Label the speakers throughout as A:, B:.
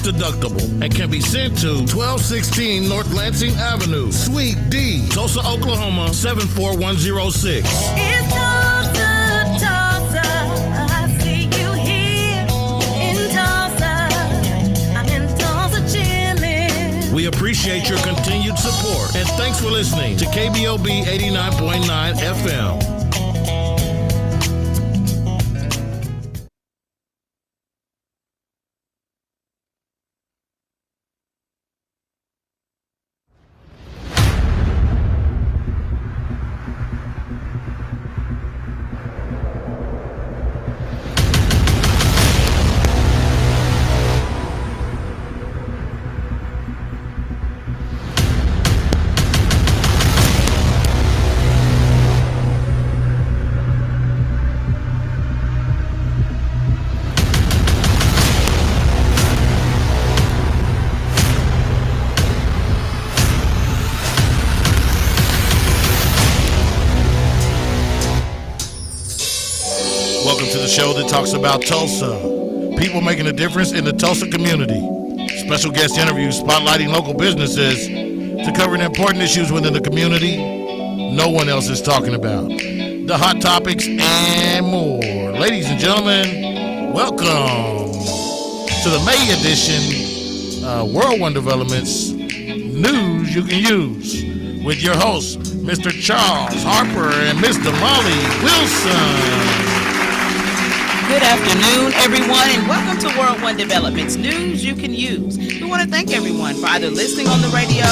A: deductible and can be sent to 1216 North Lansing Avenue, Suite D, Tulsa, Oklahoma 74106.
B: It's Tulsa, Tulsa. I see you here in Tulsa. I'm in Tulsa chillin'.
A: We appreciate your continued support and thanks for listening to KBOB 89.9 FM. Welcome to the show that talks about Tulsa, people making a difference in the Tulsa community. Special guest interviews spotlighting local businesses to covering important issues within the community no one else is talking about. The hot topics and more. Ladies and gentlemen, welcome to the May edition World One Developments News You Can Use with your hosts, Mr. Charles Harper and Miss Damali Wilson.
C: Good afternoon, everyone, and welcome to World One Development's News You Can Use. We want to thank everyone for either listening on the radio,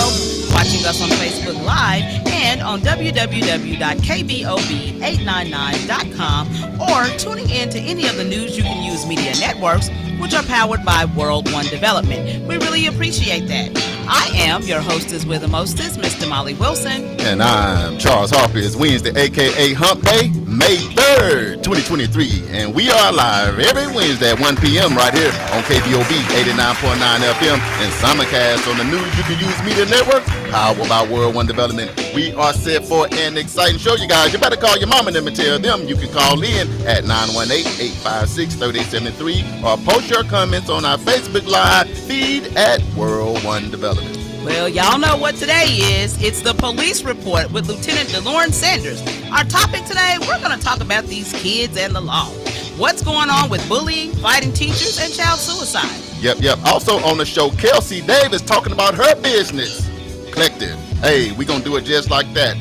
C: watching us on Facebook Live, and on www.kbob899.com, or tuning in to any of the News You Can Use media networks, which are powered by World One Development. We really appreciate that. I am your hostess with the mostest, Miss Damali Wilson.
D: And I'm Charles Harper. It's Wednesday, a.k.a. Hump Day, May 3rd, 2023. And we are live every Wednesday at 1 p.m. right here on KBOB 89.9 FM and simulcast on the News You Can Use media network, powered by World One Development. We are set for an exciting show, you guys. You better call your mom and them and tell them you can call in at 918-856-3873 or post your comments on our Facebook Live feed at World One Development.
C: Well, y'all know what today is. It's the police report with Lieutenant DeLauren Sanders. Our topic today, we're going to talk about these kids and the law. What's going on with bullying, fighting teachers, and child suicide.
D: Yep. Also on the show, Kelsey Davis talking about her business, Collective. Hey, we're going to do it just like that.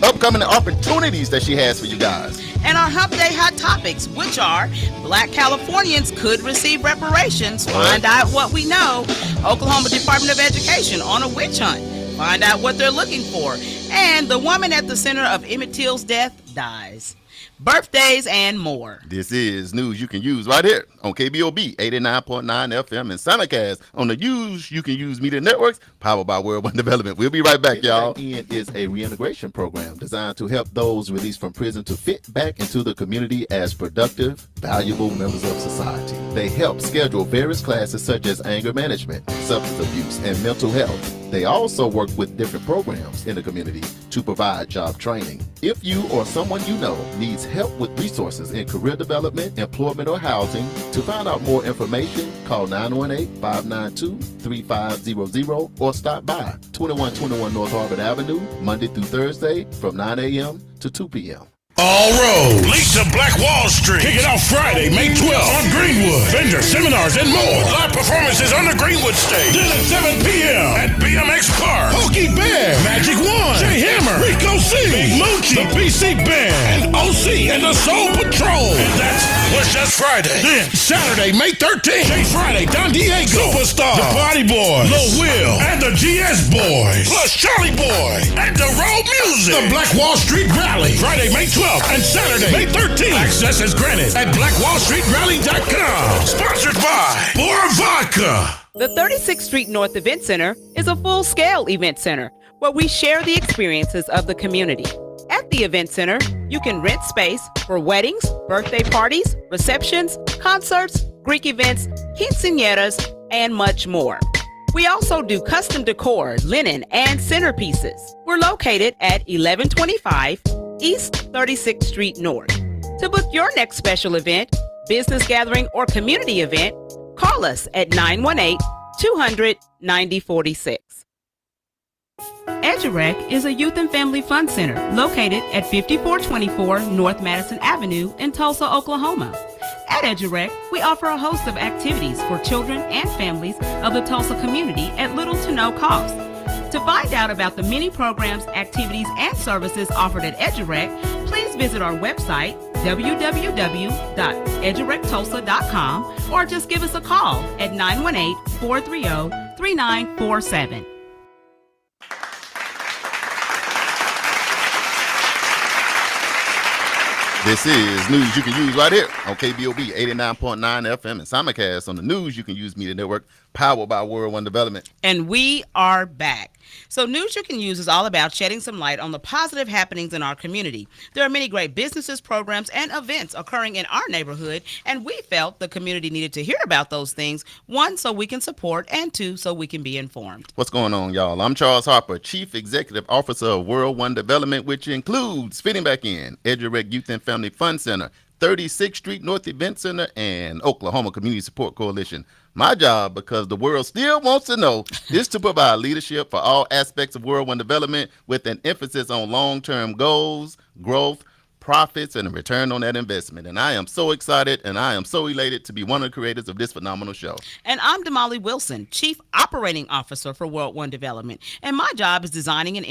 D: Upcoming opportunities that she has for you guys.
C: And our Hump Day hot topics, which are Black Californians could receive reparations, find out what we know, Oklahoma Department of Education on a witch hunt, find out what they're looking for, and the woman at the center of Emmett Till's death dies. Birthdays and more.
D: This is News You Can Use right here on KBOB 89.9 FM and simulcast on the News You Can Use media networks powered by World One Development. We'll be right back, y'all.
E: It is a reintegration program designed to help those released from prison to fit back into the community as productive, valuable members of society. They help schedule various classes such as anger management, substance abuse, and mental health. They also work with different programs in the community to provide job training. If you or someone you know needs help with resources in career development, employment, or housing, to find out more information, call 918-592-3500 or stop by 2121 North Harvard Avenue, Monday through Thursday from 9 a.m. to 2 p.m.
A: All roads lead to Black Wall Street. Kick it off Friday, May 12th on Greenwood. Vendors, seminars, and more. Live performances on the Greenwood stage. Then at 7 p.m. at BMX Park. Pokey Bear, Magic One, Jay Hammer, Rico C, Big Moochie, the PC Band, and OC and the Soul Patrol. And was just Friday. Then Saturday, May 13th. Jay Friday, Don Diego, Superstar, the Party Boys, Lil Will, and the GS Boys. Plus Charlie Boy and the Road Music. The Black Wall Street Rally. Friday, May 12th. And Saturday, May 13th. Access is granted at blackwallstreetrally.com. Sponsored by Bora Vodka.
C: The 36th Street North Event Center is a full-scale event center where we share the experiences of the community. At the event center, you can rent space for weddings, birthday parties, receptions, concerts, Greek events, quinceañeras, and much more. We also do custom decor, linen, and centerpieces. We're located at 1125 East 36th Street North. To book your next special event, business gathering, or community event, Call us at 918-200-9046. EduRec is a youth and family fun center located at 5424 North Madison Avenue in Tulsa, Oklahoma. At EduRec, we offer a host of activities for children and families of the Tulsa community at little to no cost. To find out about the many programs, activities, and services offered at EduRec, please visit our website, www.edurectulsa.com, or just give us a call at 918-430-3947.
D: This is news you can use right here on KBOB 89.9 FM and simulcast on the News You Can Use Media Network, powered by World One Development.
C: And we are back. So News You Can Use is all about shedding some light on the positive happenings in our community. There are many great businesses, programs, and events occurring in our neighborhood, and we felt the community needed to hear about those things, one, so we can support, and two, so we can be informed.
D: What's going on, y'all? I'm Charles Harper, Chief Executive Officer of World One Development, which includes fitting back in EduRec Youth and Family Fun Center, 36th Street North Event Center, and Oklahoma Community Support Coalition. My job, because the world still wants to know, is to provide leadership for all aspects of World One Development with an emphasis on long-term goals, growth, profits, and a return on that investment. And I am so excited and I am so elated to be one of the creators of this phenomenal show.
C: And I'm Damali Wilson, Chief Operating Officer for World One Development. And my job is designing and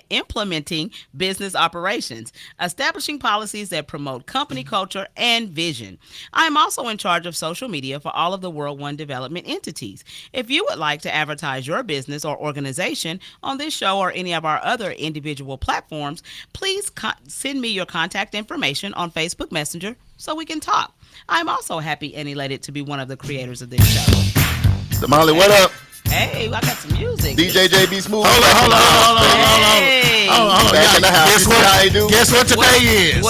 C: implementing business operations, establishing policies that promote company culture and vision. I am also in charge of social media for all of the World One Development entities. If you would like to advertise your business or organization on this show or any of our other individual platforms, please send me your contact information on Facebook Messenger so we can talk. I'm also happy and elated to be one of the creators of this show.
D: Damali, what up?
C: Hey, I got some music.
D: DJ JB Smooth.
F: Hold on.
C: Hey.
D: Back in the house.
F: Guess
D: You see how he do?
F: Guess what today is?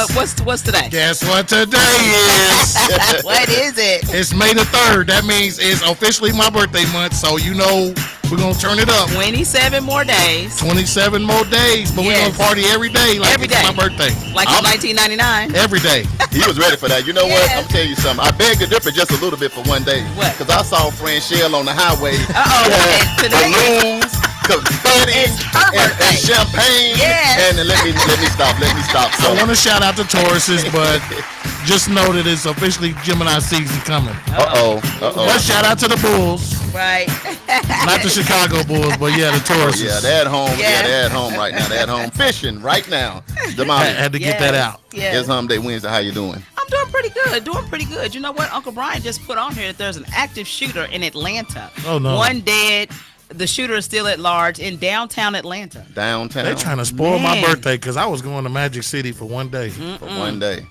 C: What's today?
F: Guess what today is?
C: What is it?
F: It's May the 3rd. That means it's officially my birthday month, so you know we're going to turn it up.
C: 27 more days.
F: 27 more days, but we're going to party every day like
C: Every
F: it's
C: day.
F: my birthday.
C: Like in 1999.
F: Every day.
D: He was ready for that. You know what?
C: Yeah.
D: I'm gonna tell you something. I beg to differ just a little bit for one day.
C: What?
D: Because I saw Fran Shell on the highway.
C: And today
D: Balloons, confetti,
C: It's her
D: and
C: birthday.
D: champagne.
C: Yes.
D: And then let me stop.
F: I want to shout out to Tauruses, but just know that it's officially Gemini season coming. But shout out to the Bulls.
C: right.
F: Not the Chicago Bulls, but yeah, the Tauruses.
D: Yeah, they're at home.
C: Yeah.
D: Yeah, they're at home right now. They're at home fishing right now. Damali,
F: Had to get that out.
C: Yes.
D: it's Hump Day Wednesday. How you doing?
C: I'm doing pretty good. You know what? Uncle Brian just put on here that there's an active shooter in Atlanta.
F: Oh, no.
C: One dead. The shooter is still at large in downtown Atlanta.
D: Downtown.
F: They're trying to spoil my
C: Man.
F: birthday because I was going to Magic City for one day.
D: for one day.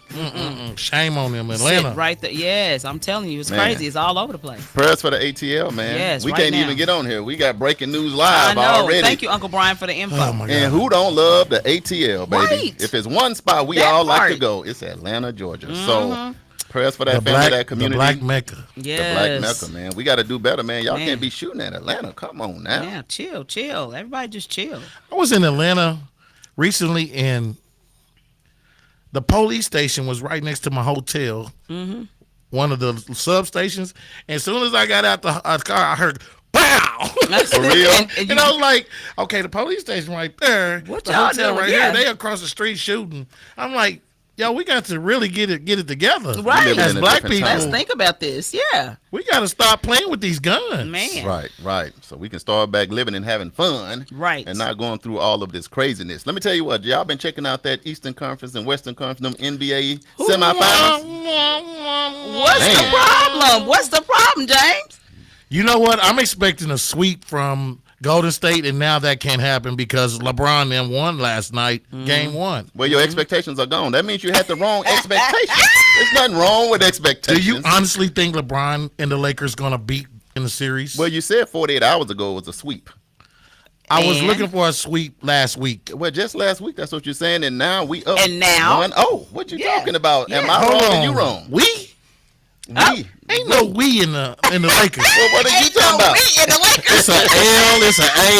F: Shame on them, Atlanta.
C: Sit right there. Yes, I'm telling you, it's
D: Man.
C: crazy. It's all over the place.
D: Prayers for the ATL, man.
C: Yes,
D: we
C: right
D: can't
C: now.
D: even get on here. We got breaking news
C: I
D: live
C: know.
D: already.
C: Thank you, Uncle Brian, for the info.
F: Oh my God.
D: And who don't love the ATL, baby?
C: Right.
D: If it's one spot we
C: That
D: all like
C: part.
D: to go, it's Atlanta, Georgia. So prayers for that
F: the
D: family,
F: black,
D: that community.
F: the black Mecca.
C: Yes.
D: The Black Mecca, man. We got to do better, man. Y'all
C: Man.
D: can't be shooting at Atlanta. Come on now.
C: Yeah, chill. Everybody just chill.
F: I was in Atlanta recently, and the police station was right next to my hotel, one of the substations. And as soon as I got out the car, I heard, "Pow!"
D: For real?
F: And I was like, okay, the police station right there,
C: What
F: the
C: y'all
F: hotel
C: doing?
F: right
C: Yeah.
F: here, they across the street shooting. I'm like, yo, we got to really get it together.
C: Right.
D: living
F: As
D: in a
F: black
D: different
F: people,
C: Let's
D: time.
C: think about this. Yeah,
F: we got to stop playing with these guns.
C: man.
D: Right. So we can start back living and having fun.
C: Right.
D: And not going through all of this craziness. Let me tell you what, y'all been checking out that Eastern Conference and Western Conference, them NBA semifinals?
C: What's the
D: Man.
C: problem? What's the problem, James?
F: You know what? I'm expecting a sweep from Golden State, and now that can't happen because LeBron then won last night, game one.
D: Well, your expectations are gone. That means you had the wrong expectations. There's nothing wrong with
F: Do
D: expectations.
F: you honestly think LeBron and the Lakers going to beat in the series?
D: Well, you said 48 hours ago it was a sweep.
F: I was
C: And?
F: looking for a sweep last week.
D: Well, just last week, that's what you're saying, and now we up.
C: And now?
D: 1-0. What you
C: Yeah.
D: talking about? Am
C: Yeah.
D: I
F: Hold
D: wrong
F: on.
D: and you wrong?
F: We?
D: We.
F: Ain't no we in the Lakers.
D: Well, what are you talking about?
C: We in the Lakers.
F: It's a L, it's a A,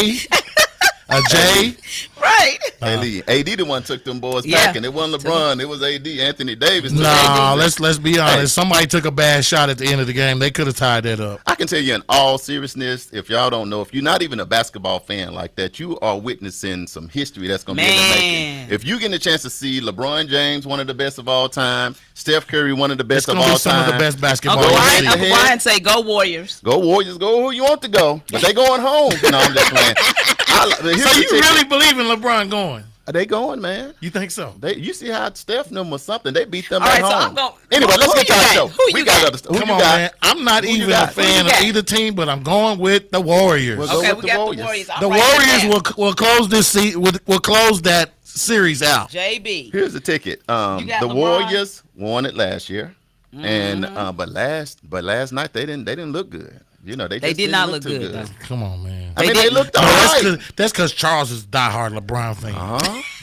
F: a J.
C: Right. right.
D: Hey, Lee, AD the one took them boys
C: Yeah.
D: back, and it wasn't LeBron. It was AD, Anthony Davis.
F: Nah, let's be honest. Somebody took a bad shot at the end of the game. They could have tied that up.
D: I can tell you in all seriousness, if y'all don't know, if you're not even a basketball fan like that, you are witnessing some history that's going to be in the making. If you get a chance to see LeBron James, one of the best of all time, Steph Curry, one of the best
F: It's
D: of
F: gonna
D: all
F: be some
D: time.
F: of the best basketball.
C: Uncle
F: in the league.
C: Ryan say, "Go Warriors."
D: Go Warriors, go who you want to go, but they going home. No, I'm just playing.
F: So you really believe in LeBron going?
D: Are they going, man?
F: You think so?
D: You see how Steph and them was something. They beat them
C: All
D: at
C: right, so
D: home.
C: I'm going.
D: Anyway, let's get to our show.
C: Who
D: We
C: you
D: got
C: got?
D: other stuff. Who
F: Come
D: you
F: on,
D: got?
F: man. I'm not
D: Who you
F: even a
D: got?
F: fan
C: Who you
F: of
C: got?
F: either team, but I'm going with the Warriors.
D: We'll go
C: Okay,
D: with
C: we
D: the
C: got
D: Warriors.
C: the Warriors.
F: The Warriors will close this will close that series out.
C: JB.
D: Here's the ticket.
C: got
D: The
C: LeBron?
D: Warriors won it last year, and but last night they didn't look good. You know they just
C: did
D: didn't
C: not
D: look
C: look
D: too
C: good, though.
F: Come on, man.
D: I mean,
C: They
D: they looked all
F: No,
D: right.
F: that's because Charles is a diehard LeBron fan.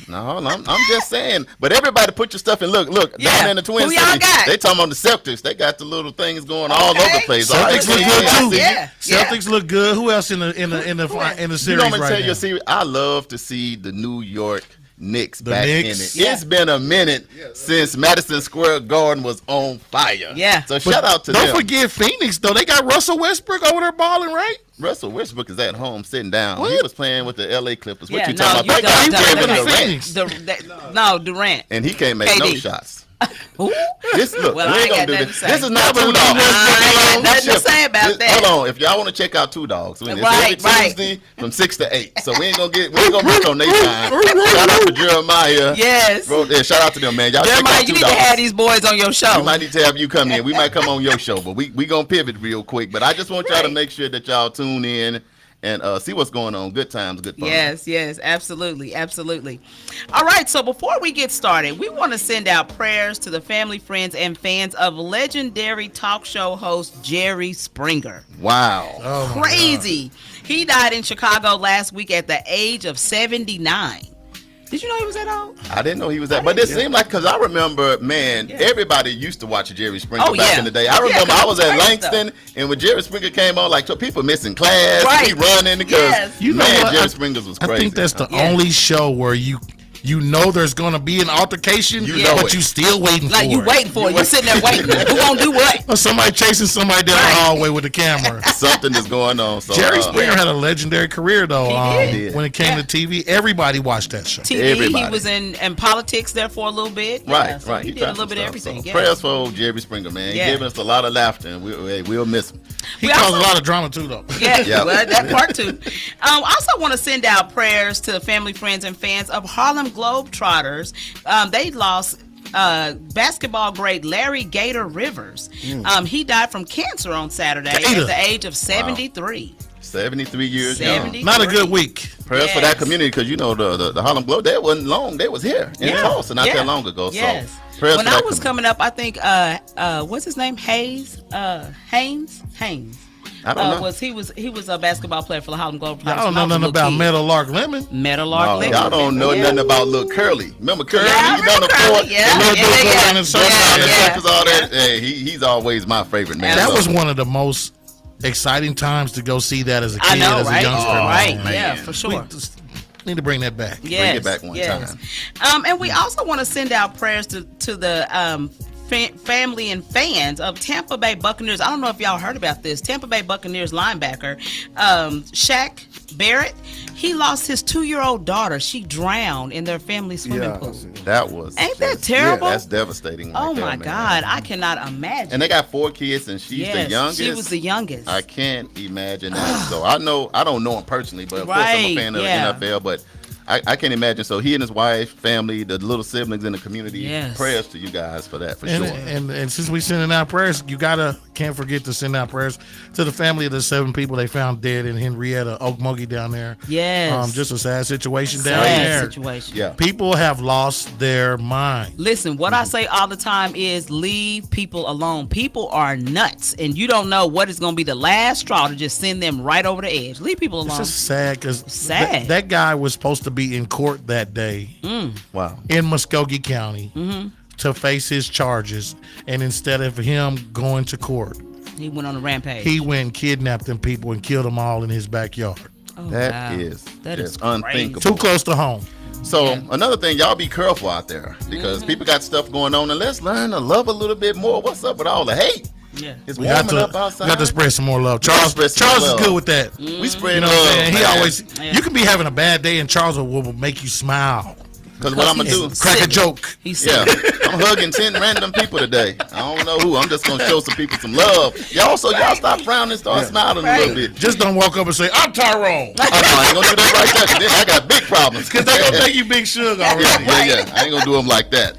D: No, I'm just saying. But everybody put your stuff in. Look,
C: Yeah.
D: down in the Twin
C: Who y'all
D: Cities,
C: got?
D: they talking about the Celtics. They got the little things going all over the place. All right,
F: Celtics look
D: yeah,
F: good
D: I
F: too.
D: see you.
C: Yeah.
F: Celtics look good. Who else in the series
D: You know, I'm gonna
F: right
D: tell
F: now?
D: you a secret. I love to see the New York Knicks
F: The
D: back
F: Knicks.
D: in it. It's been a minute since Madison Square Garden was on fire.
C: Yeah.
D: So shout out to
F: Don't
D: them.
F: forget Phoenix though. They got Russell Westbrook over there balling, right?
D: Russell Westbrook is at home sitting down. He
F: What?
D: was playing with the LA Clippers. What
C: Yeah,
D: you
C: no,
D: talking
C: you
D: about? That
C: don't-
D: guy
F: don't-
D: Kevin
F: don't-
D: Durant.
F: Phoenix.
C: No, Durant.
D: And he can't make no
C: KD.
D: shots.
C: Who?
D: Look,
C: Well,
D: we
C: I
D: ain't
C: ain't
D: gonna
C: got
D: do
C: nothing
D: this.
C: to say.
D: This is not Two Dogs.
C: I ain't got nothing to say about that.
D: Hold on. If y'all want to check out Two Dogs, it's
C: Right,
D: every Tuesday from 6 to 8. So we ain't gonna break on their time. Shout out to Jeremiah.
C: Yes.
D: Shout out to them, man. Y'all
C: Jeremiah,
D: check out
C: you
D: Two
C: need to
D: Dogs.
C: have these boys on your show.
D: We might need to have you come in. We might come on your show, but we gonna pivot real quick. But I just want y'all to make sure that y'all tune in and see what's going on. Good times, good fun.
C: Yes, absolutely. All right, so before we get started, we want to send out prayers to the family, friends, and fans of legendary talk show host Jerry Springer.
D: Wow.
F: Oh, my
C: Crazy. He died in Chicago last week at the age of 79. Did you know he was that old?
D: I didn't know he was that, but it seemed like, because I remember, man, everybody used to watch Jerry Springer back in the day. I remember I was at Langston, and when Jerry Springer came on, like, people missing class,
C: Right.
D: he running, because,
C: Yes.
F: You know
D: man,
F: what?
D: Jerry Springer's was crazy.
F: I think that's the only show where you know there's gonna be an altercation,
D: You know
F: but
D: it.
F: you still waiting
C: Like
F: for
C: you
F: it.
C: waiting for it. You sitting there waiting. Who gonna do what?
F: Or somebody chasing somebody down the hallway with the camera.
D: Something is going on. So,
F: Jerry Springer had a legendary career though.
C: He
D: did.
F: When it came to TV, everybody watched that show.
C: TV,
D: Everybody.
C: he was in politics there for a little bit.
D: Right,
C: Yeah, so
D: right.
C: He did a
D: tried
C: little bit of
D: some
C: everything.
D: stuff. So
C: Yeah.
D: prayers for Jerry Springer, man.
C: Yeah.
D: He giving us a lot of laughter, and we'll miss him.
F: He
C: We
F: caused
C: also-
F: a lot of drama too though.
C: Yeah,
D: Yeah.
C: well, that part too. I also want to send out prayers to family, friends, and fans of Harlem Globetrotters. They lost basketball great Larry Gator Rivers. He died from cancer on Saturday
F: Gator.
C: at the age of 73.
D: 73 years young.
C: 73.
F: Not a good week.
D: Prayers for
C: Yes.
D: that community, because you know the Harlem Globe, they wasn't long. They was here in Tulsa not that long ago.
C: Yes.
D: So prayers
C: When
D: for
C: I
D: that
C: was
D: community.
C: coming up, I think what's his name? Haynes.
D: I don't know.
C: He was a basketball player for the Harlem Globetrotters.
F: I don't know nothing about Metal Lark Lemon.
C: Meadowlark
D: No,
C: Lemon.
D: y'all don't know nothing about Lil Curly. Remember Curly?
C: Yeah, I
D: He done
C: remember
D: the
C: Curly.
D: court.
C: Yeah,
D: the little
C: yeah,
D: dude
C: yeah.
D: running in circles,
C: Yeah,
D: and
C: yeah.
D: circles, all that. Hey, he's always my favorite, man.
F: That
D: So,
F: was one of the most exciting times to go see that as a kid,
C: I know,
F: as
C: right?
F: a youngster.
C: Right,
D: man.
C: yeah, for sure.
F: We just need to bring that back.
C: Yes,
D: it back one time.
C: And we also want to send out prayers to the family and fans of Tampa Bay Buccaneers. I don't know if y'all heard about this. Tampa Bay Buccaneers linebacker Shaq Barrett. He lost his 2-year-old daughter. She drowned in their family swimming pool.
D: that was.
C: Ain't that terrible?
D: Yeah, that's devastating.
C: Oh
D: right there,
C: my
D: man.
C: God, I cannot imagine.
D: And they got 4 kids, and she's the youngest.
C: She was the youngest.
D: I can't imagine that. So I don't know him personally, but of course I'm
C: Right,
D: a fan of
C: yeah.
D: the NFL. But I can't imagine. So he and his wife, family, the little siblings in the community.
C: Yes.
D: Prayers to you guys for that, for
F: And,
D: sure.
F: and since we sending out prayers, can't forget to send out prayers to the family of the 7 people they found dead in Henrietta, Okmulgee down there.
C: Yes.
F: Just a sad situation down
C: Sad
F: there.
C: situation.
D: Yeah.
F: People have lost their mind.
C: Listen, what I say all the time is leave people alone. People are nuts, and you don't know what is going to be the last straw to just send them right over the edge. Leave people
F: It's
C: alone.
F: just sad because
C: Sad.
F: that guy was supposed to be in court that day
D: Wow.
F: in Muskogee County
C: Mm-hmm.
F: to face his charges, and instead of him going to court,
C: He went on a rampage.
F: he went and kidnapped them people and killed them all in his backyard.
C: Oh,
D: That
C: wow.
D: is
C: That
D: just
C: is crazy.
D: unthinkable.
F: Too close to home.
D: So another thing, y'all be careful out there because people got stuff going on, and let's learn to love a little bit more. What's up with all the hate?
C: Yeah.
D: It's
F: We got
D: warming up outside.
F: we got to spread some more love. Charles
D: spread some
F: is
D: love.
F: good with that.
D: We spread
F: You know
D: love.
F: what I'm saying? He
D: man.
F: always. You can be having a bad day, and Charles will make you smile.
D: Because what I'm gonna do?
F: Crack a joke.
C: He's
D: Yeah,
C: sick.
D: I'm hugging 10 random people today. I don't know who. I'm just gonna show some people some love. Y'all stop frowning and start smiling a little bit.
F: Just don't walk up and say, "I'm Tyrone,"
D: Oh, no, I ain't gonna do that right there. 'Cause then I got big problems.
F: because they gonna think you Big Sugar already.
D: Yeah. I ain't gonna do them like that.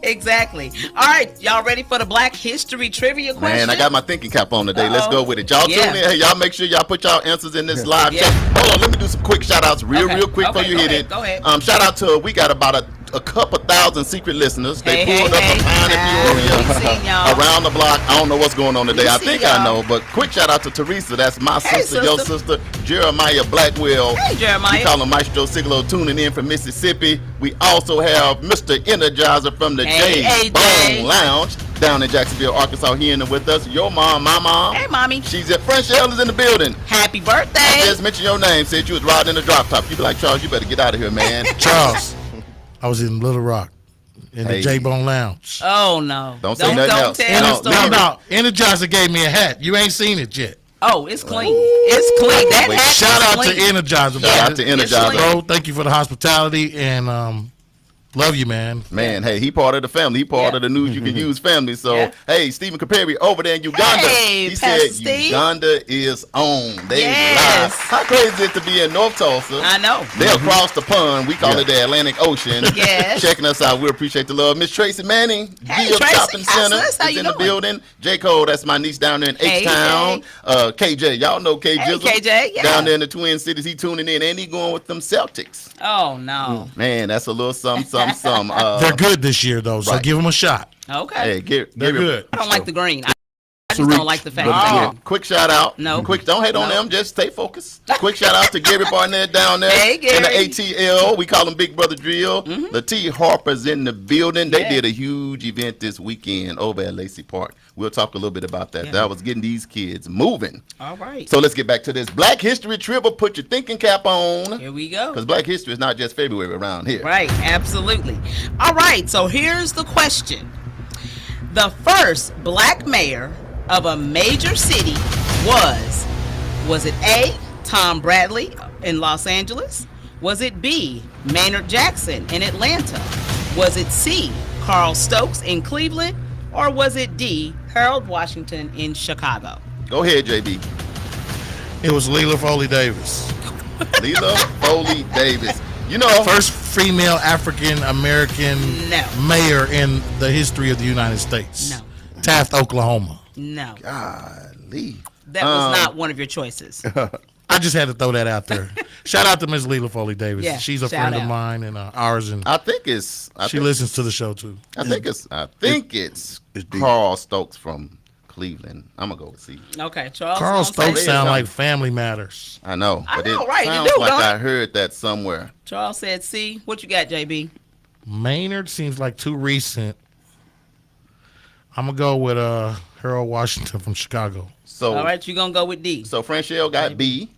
C: Exactly. All right, y'all ready for the Black History trivia question?
D: Man, I got my thinking cap on today. Let's go with it. Y'all tune in. Hey, y'all make sure y'all put y'all answers in this live chat. Hold on, let me do some quick shout outs real quick before you hit it.
C: Go ahead.
D: Shout out to, we got about a couple thousand secret listeners. They
C: Hey,
D: pulled
C: hey,
D: up
C: hey.
D: a pine
C: We
D: Peoria
C: seen y'all.
D: around the block. I don't know what's going on today.
C: We
D: I
C: see
D: think I
C: y'all.
D: know, but quick shout out to Teresa. That's my
C: Hey,
D: sister, your sister, Jeremiah Blackwell.
C: Hey, Jeremiah.
D: We call him Maestro Siglo, tuning in from Mississippi. We also have Mr. Energizer from the
C: Hey,
D: Bone
C: AJ.
D: Lounge down in Jacksonville, Arkansas, here in with us. Your mom, my mom.
C: Hey, mommy.
D: She's at French L is in the building.
C: Happy birthday.
D: Just mentioned your name, said you was riding in the drop top. You be like, Charles, you better get out of here, man.
F: Charles, I was in Little Rock in the
D: Hey.
F: J-Bone Lounge.
C: Oh, no.
D: Don't say nothing else.
C: Tell
D: No,
C: the story.
F: No, Energizer gave me a hat. You ain't seen it yet.
C: Oh, it's clean. It's clean. That
D: Wait,
C: hat
F: Shout
C: is
F: out
C: clean.
F: to Energizer.
D: Shout out to Energizer.
F: Bro, thank you for the hospitality and love you, man.
D: Man, hey, he part of the family. He part of the news you can use family. So,
C: Yeah.
D: hey, Stephen Caperi over there in Uganda.
C: Hey,
D: he
C: Pastor
D: said
C: Steve.
D: Uganda is on. They
C: Yes.
D: live. How crazy is it to be in North Tulsa?
C: I know.
D: They're across the pond. We call it the Atlantic Ocean.
C: Yes.
D: Checking us out. We appreciate the love. Miss Tracy Manning,
C: Hey,
D: Gibb
C: Tracy.
D: Shopping
C: Hi,
D: Center,
C: sis. How
D: is
C: you
D: in the
C: doing?
D: building. J. Cole, that's my niece down there in
C: Hey,
D: H-Town. KJ, y'all know K
C: Hey,
D: Jizzle.
C: KJ, yeah.
D: Down there in the Twin Cities. He tuning in and he going with them Celtics.
C: Oh, no.
D: Man, that's a little something.
F: They're good this year, though, so
D: right.
F: give them a shot.
C: Okay.
D: Hey,
F: They're good.
C: I don't like the green. I just don't like the fact.
D: Quick shout out.
C: No.
D: Quick, don't hate on
C: No.
D: them. Just stay focused. Quick shout out to Gary Barnett down there
C: Hey,
D: in
C: Gary.
D: the ATL. We call him Big Brother Drill. The T Harper's in the building. They
C: Yeah.
D: did a huge event this weekend over at Lacey Park. We'll talk a little bit about that.
C: Yeah.
D: That was getting these kids moving.
C: All right.
D: So let's get back to this Black History Trivia. Put your thinking cap on.
C: Here we go.
D: Because Black History is not just February around here.
C: Right, absolutely. All right, so here's the question. The first black mayor of a major city was it A, Tom Bradley in Los Angeles? Was it B, Maynard Jackson in Atlanta? Was it C, Carl Stokes in Cleveland? Or was it D, Harold Washington in Chicago?
D: Go ahead, JB.
F: It was Leela Foley Davis.
D: Leela Foley Davis. You know,
F: First female African American
C: No.
F: mayor in the history of the United States.
C: No.
F: Taft, Oklahoma.
C: No,
D: golly.
C: that was not one of your choices.
F: I just had to throw that out there. Shout out to Miss Leela Foley Davis.
C: Yeah,
F: She's a
C: shout
F: friend
C: out.
F: of mine and ours, and
D: I think it's.
F: she listens to the show too.
D: I think it's Carl Stokes from Cleveland. I'm gonna go with C.
C: Okay, Charles.
F: Carl
C: gonna say-
F: Stokes sound like Family Matters.
D: I know,
C: I
D: but
C: know,
D: it
C: right, you
D: sounds
C: do,
D: like
C: don't
D: I
C: it?
D: heard that somewhere.
C: Charles said C. What you got, JB?
F: Maynard seems like too recent. I'm gonna go with Harold Washington from Chicago.
D: So,
C: All right, you gonna go with D.
D: so Franchelle got B,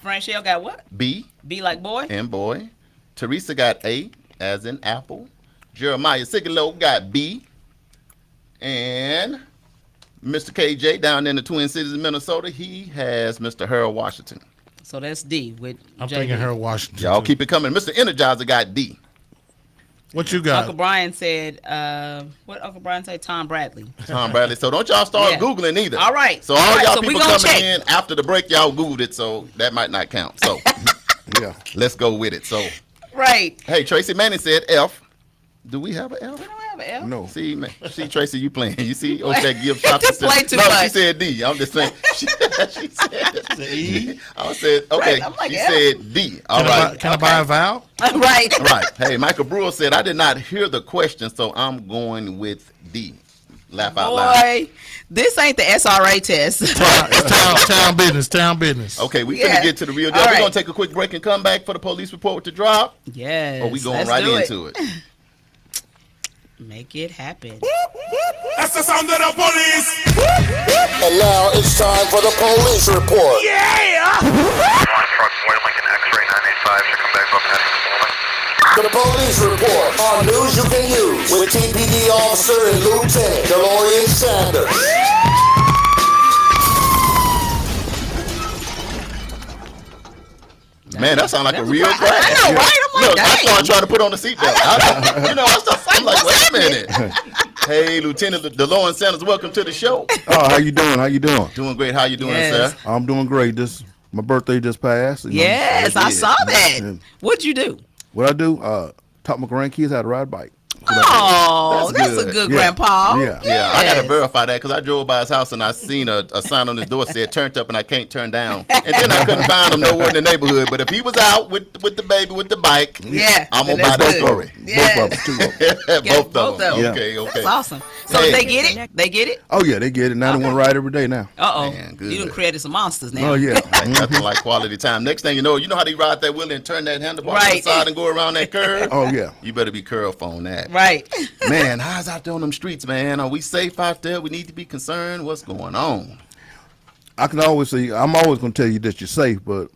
C: Franchelle got what?
D: B,
C: B like boy.
D: and boy. Teresa got A, as in apple. Jeremiah Sigalo got B, and Mr. KJ down in the Twin Cities of Minnesota, he has Mr. Harold Washington.
C: So that's D with
F: I'm
C: JB.
F: thinking Harold Washington.
D: Y'all
F: too.
D: keep it coming. Mr. Energizer got D.
F: What you got?
C: Uncle Brian said, what Uncle Brian say? Tom Bradley.
D: Tom Bradley. So don't y'all start
C: Yeah.
D: Googling either.
C: All right.
D: So all
C: All right,
D: y'all
C: so we
D: people
C: gonna
D: coming
C: check.
D: in after the break, y'all Googled it, so that might not count. So
E: Yeah.
D: let's go with it. So
C: Right.
D: hey, Tracy Manning said F. Do we have an F?
C: We don't have an F.
E: No.
D: See, man, see Tracy, you playing. You see, okay, give shots.
C: Just play too
D: no, she
C: much.
D: said D. I'm just saying. She said E. I said okay.
C: Right, I'm like,
D: She
C: F.
D: said D. All right.
F: Can I buy a vowel?
C: Right.
D: Right. Hey, Michael Brewer said I did not hear the question, so I'm going with D. Laugh out loud.
C: Boy, this ain't the SRA test.
F: It's town business. Town business.
D: Okay, we
C: Yeah.
D: finna get to the real deal.
C: All
D: We're
C: right.
D: gonna take a quick break and come back for the police report with the drop.
C: Yes.
D: Or we going
C: let's
D: right
C: do
D: into it.
C: Make it happen.
A: That's the sound of the police.
G: And now it's time for the police report.
A: Yeah.
H: Truck, White Lincoln X-ray 985, should come back up past the moment.
G: The Police Report on news you can use with TPD Officer and Lieutenant DeLorean Sanders.
D: Man, that sounds like a real crash.
C: I know, right? I'm like,
D: Look, that's
C: dang.
D: why I'm trying to put on the seatbelt. I'm like, wait a minute. Hey, Lieutenant DeLorean Sanders, welcome to the show.
E: Oh, how you doing? How you doing?
D: Doing great. How you doing,
C: Yes.
D: sir?
E: I'm doing great. My birthday just passed.
C: Yes, I saw that.
E: Yeah.
C: What'd you do?
E: What I do? Taught my grandkids how to ride a bike.
C: Oh,
D: That's
C: that's a
D: good.
C: good
E: Yeah.
C: grandpa.
E: Yeah.
D: Yeah, I
C: Yes.
D: gotta verify that because I drove by his house and I seen a sign on his door said "turned up" and I can't turn down. And then I couldn't find him nowhere in the neighborhood. But if he was out with the baby with the bike,
C: Yeah,
D: I'm gonna
C: then
D: buy
C: that's
D: that
C: good.
D: story.
C: Yes.
E: Both of them, two of them.
C: Yeah,
D: both of them.
E: Yeah.
D: Okay.
C: That's awesome. So
D: Hey.
C: they get it? They get it?
E: Oh yeah, they get it. Now they want to ride every day now.
C: Uh-oh.
D: Man, good.
C: You done created some monsters now.
E: Oh yeah.
D: Nothing like quality time. Next thing you know how they ride that wheel and turn that handlebar to the
C: Right.
D: side and go around that curve?
E: Oh yeah.
D: You better be careful on that.
C: Right.
D: Man, how's out there on them streets, man? Are we safe out there? We need to be concerned. What's going on?
E: I can always say I'm always gonna tell you that you're safe, but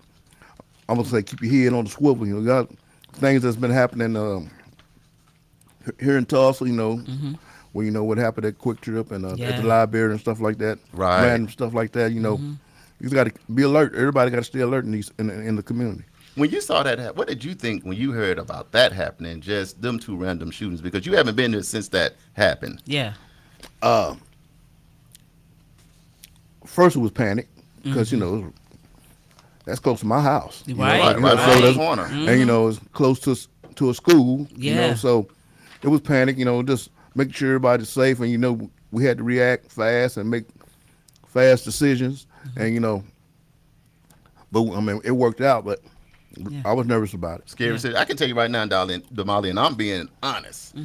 E: I'm gonna say keep your head on the swivel. You got things that's been happening here in Tulsa. Where what happened at Quick Trip and at
C: Yeah.
E: the library and stuff like that.
D: Right.
E: Random stuff like that. You just got to be alert. Everybody got to stay alert in the community.
D: When you saw that happen, what did you think when you heard about that happening? Just them two random shootings, because you haven't been there since that happened.
C: Yeah.
E: First it was panic because that's close to my house.
C: Right,
D: Right around
E: so
D: the
E: that's-
D: corner.
E: and it's close to a school.
C: Yeah.
E: So it was panic. Just making sure everybody's safe, and we had to react fast and make fast decisions, and but I mean it worked out. But I was nervous about it.
D: Scary city. I can tell you right now, darling, Damali, and I'm being honest.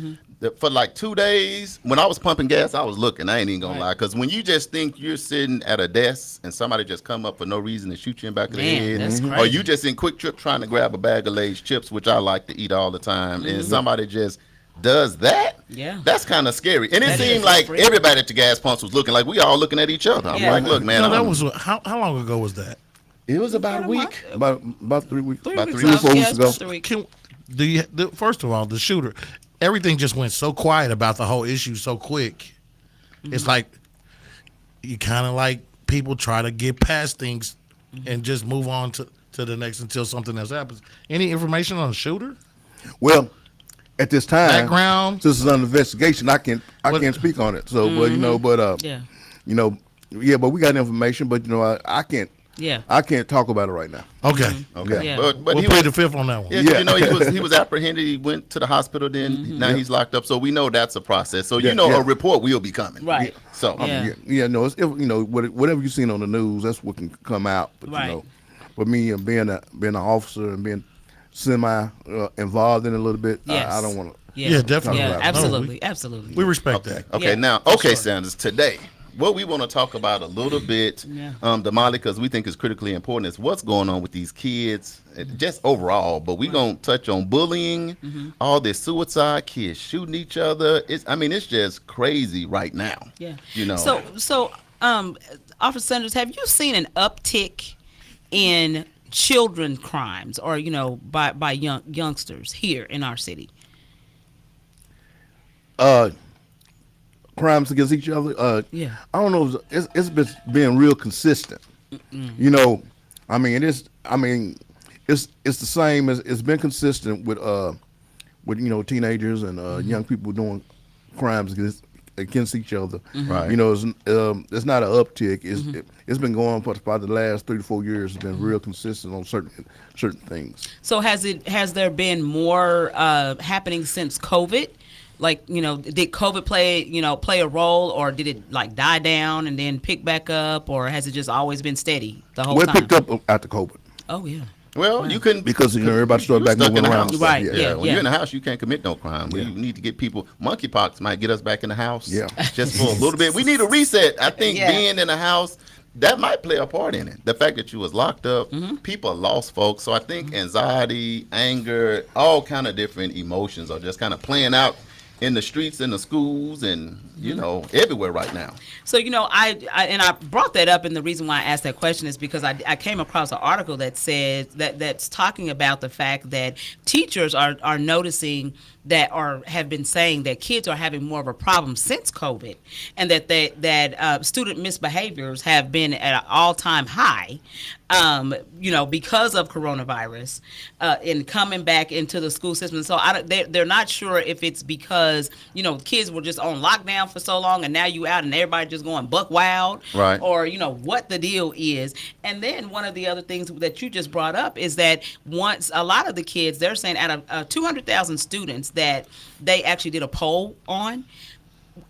D: That for like 2 days, when I was pumping gas, I was looking. I ain't even gonna lie, because when you just think you're sitting at a desk and somebody just come up for no reason to shoot you in the back of the
C: Man,
D: head,
C: that's
D: or
C: crazy.
D: you just in Quick Trip trying to grab a bag of Lay's chips, which I like to eat all the time, and somebody just does that,
C: Yeah.
D: that's kind of scary. And it
C: That
D: seemed
C: is
D: like
C: freaky.
D: everybody at the gas pumps was looking like we all looking at each other. I'm
C: Yeah.
D: like, look, man,
F: No, that
D: I'm-
F: was how long ago was that?
D: it was about a week.
E: About 3 weeks.
D: About 3
E: or 4
C: Yeah,
E: weeks
C: it's
E: ago.
C: about 3 weeks.
F: First of all, the shooter, everything just went so quiet about the whole issue so quick. It's like you kind of like people try to get past things and just move on to the next until something else happens. Any information on the shooter?
E: Well, at this time,
F: Background?
E: since it's under investigation, I can't speak on it. So,
C: Yeah.
E: but we got information. But I can't.
C: Yeah.
E: I can't talk about it right now.
F: Okay.
D: Okay,
C: Yeah.
D: but
F: We'll
D: he
F: play
D: was,
F: the fifth on that one.
D: yeah, 'cause he was apprehended. He went to the hospital. Then now he's locked up. So we know that's a process. So
E: Yeah,
D: a report will be coming.
C: Right.
D: So
C: Yeah.
E: No, it's whatever you seen on the news, that's what can come out. But
C: Right.
E: but me being an officer and being semi involved in it a little bit,
C: Yes.
E: I don't want to.
F: Yeah, definitely.
C: Yeah,
F: No,
C: absolutely. Absolutely.
F: We respect
D: okay,
F: that.
D: okay.
C: Yeah,
D: Now,
C: for
D: okay,
C: sure.
D: Sanders. Today, what we want to talk about a little bit,
C: Yeah.
D: Damali, because we think is critically important, is what's going on with these kids, just overall. But we gonna touch on bullying, all this suicide, kids shooting each other. It's just crazy right now.
C: Yeah.
D: So
C: Officer Sanders, have you seen an uptick in children crimes or by youngsters here in our city?
E: Crimes against each other.
C: Yeah.
E: I don't know. It's been being real consistent. It's the same as it's been consistent with teenagers and young people doing crimes against each other.
D: Right.
E: It's not an uptick. It's been going on for about the last 3 to 4 years. It's been real consistent on certain things.
C: So has there been more happening since COVID? Like, did COVID play a role, or did it like die down and then pick back up, or has it just always been steady the whole
E: Well, it
C: time?
E: picked up after COVID
C: Oh yeah.
D: well, you couldn't
E: because everybody started back
D: stuck
E: moving
D: in the
E: around.
D: house.
C: Right,
E: Yeah.
C: yeah.
D: When you're in the house, you can't commit no crime. We need to get people. Monkeypox might get us back in the house.
E: Yeah.
D: Just for a little bit. We need a reset. I think
C: Yeah.
D: being in the house, that might play a part in it. The fact that you was locked up, people lost folks. So I think anxiety, anger, all kind of different emotions are just kind of playing out in the streets, in the schools, and you know, everywhere right now.
C: So, I brought that up, and the reason why I asked that question is because I came across an article that said that's talking about the fact that teachers are noticing that, or have been saying that kids are having more of a problem since COVID, and that student misbehaviors have been at an all-time high, because of coronavirus, and coming back into the school system. So they're not sure if it's because, kids were just on lockdown for so long, and now you out and everybody just going buck wild,
D: right?
C: Or, what the deal is. And then one of the other things that you just brought up is that once a lot of the kids, they're saying out of 200,000 students that they actually did a poll on,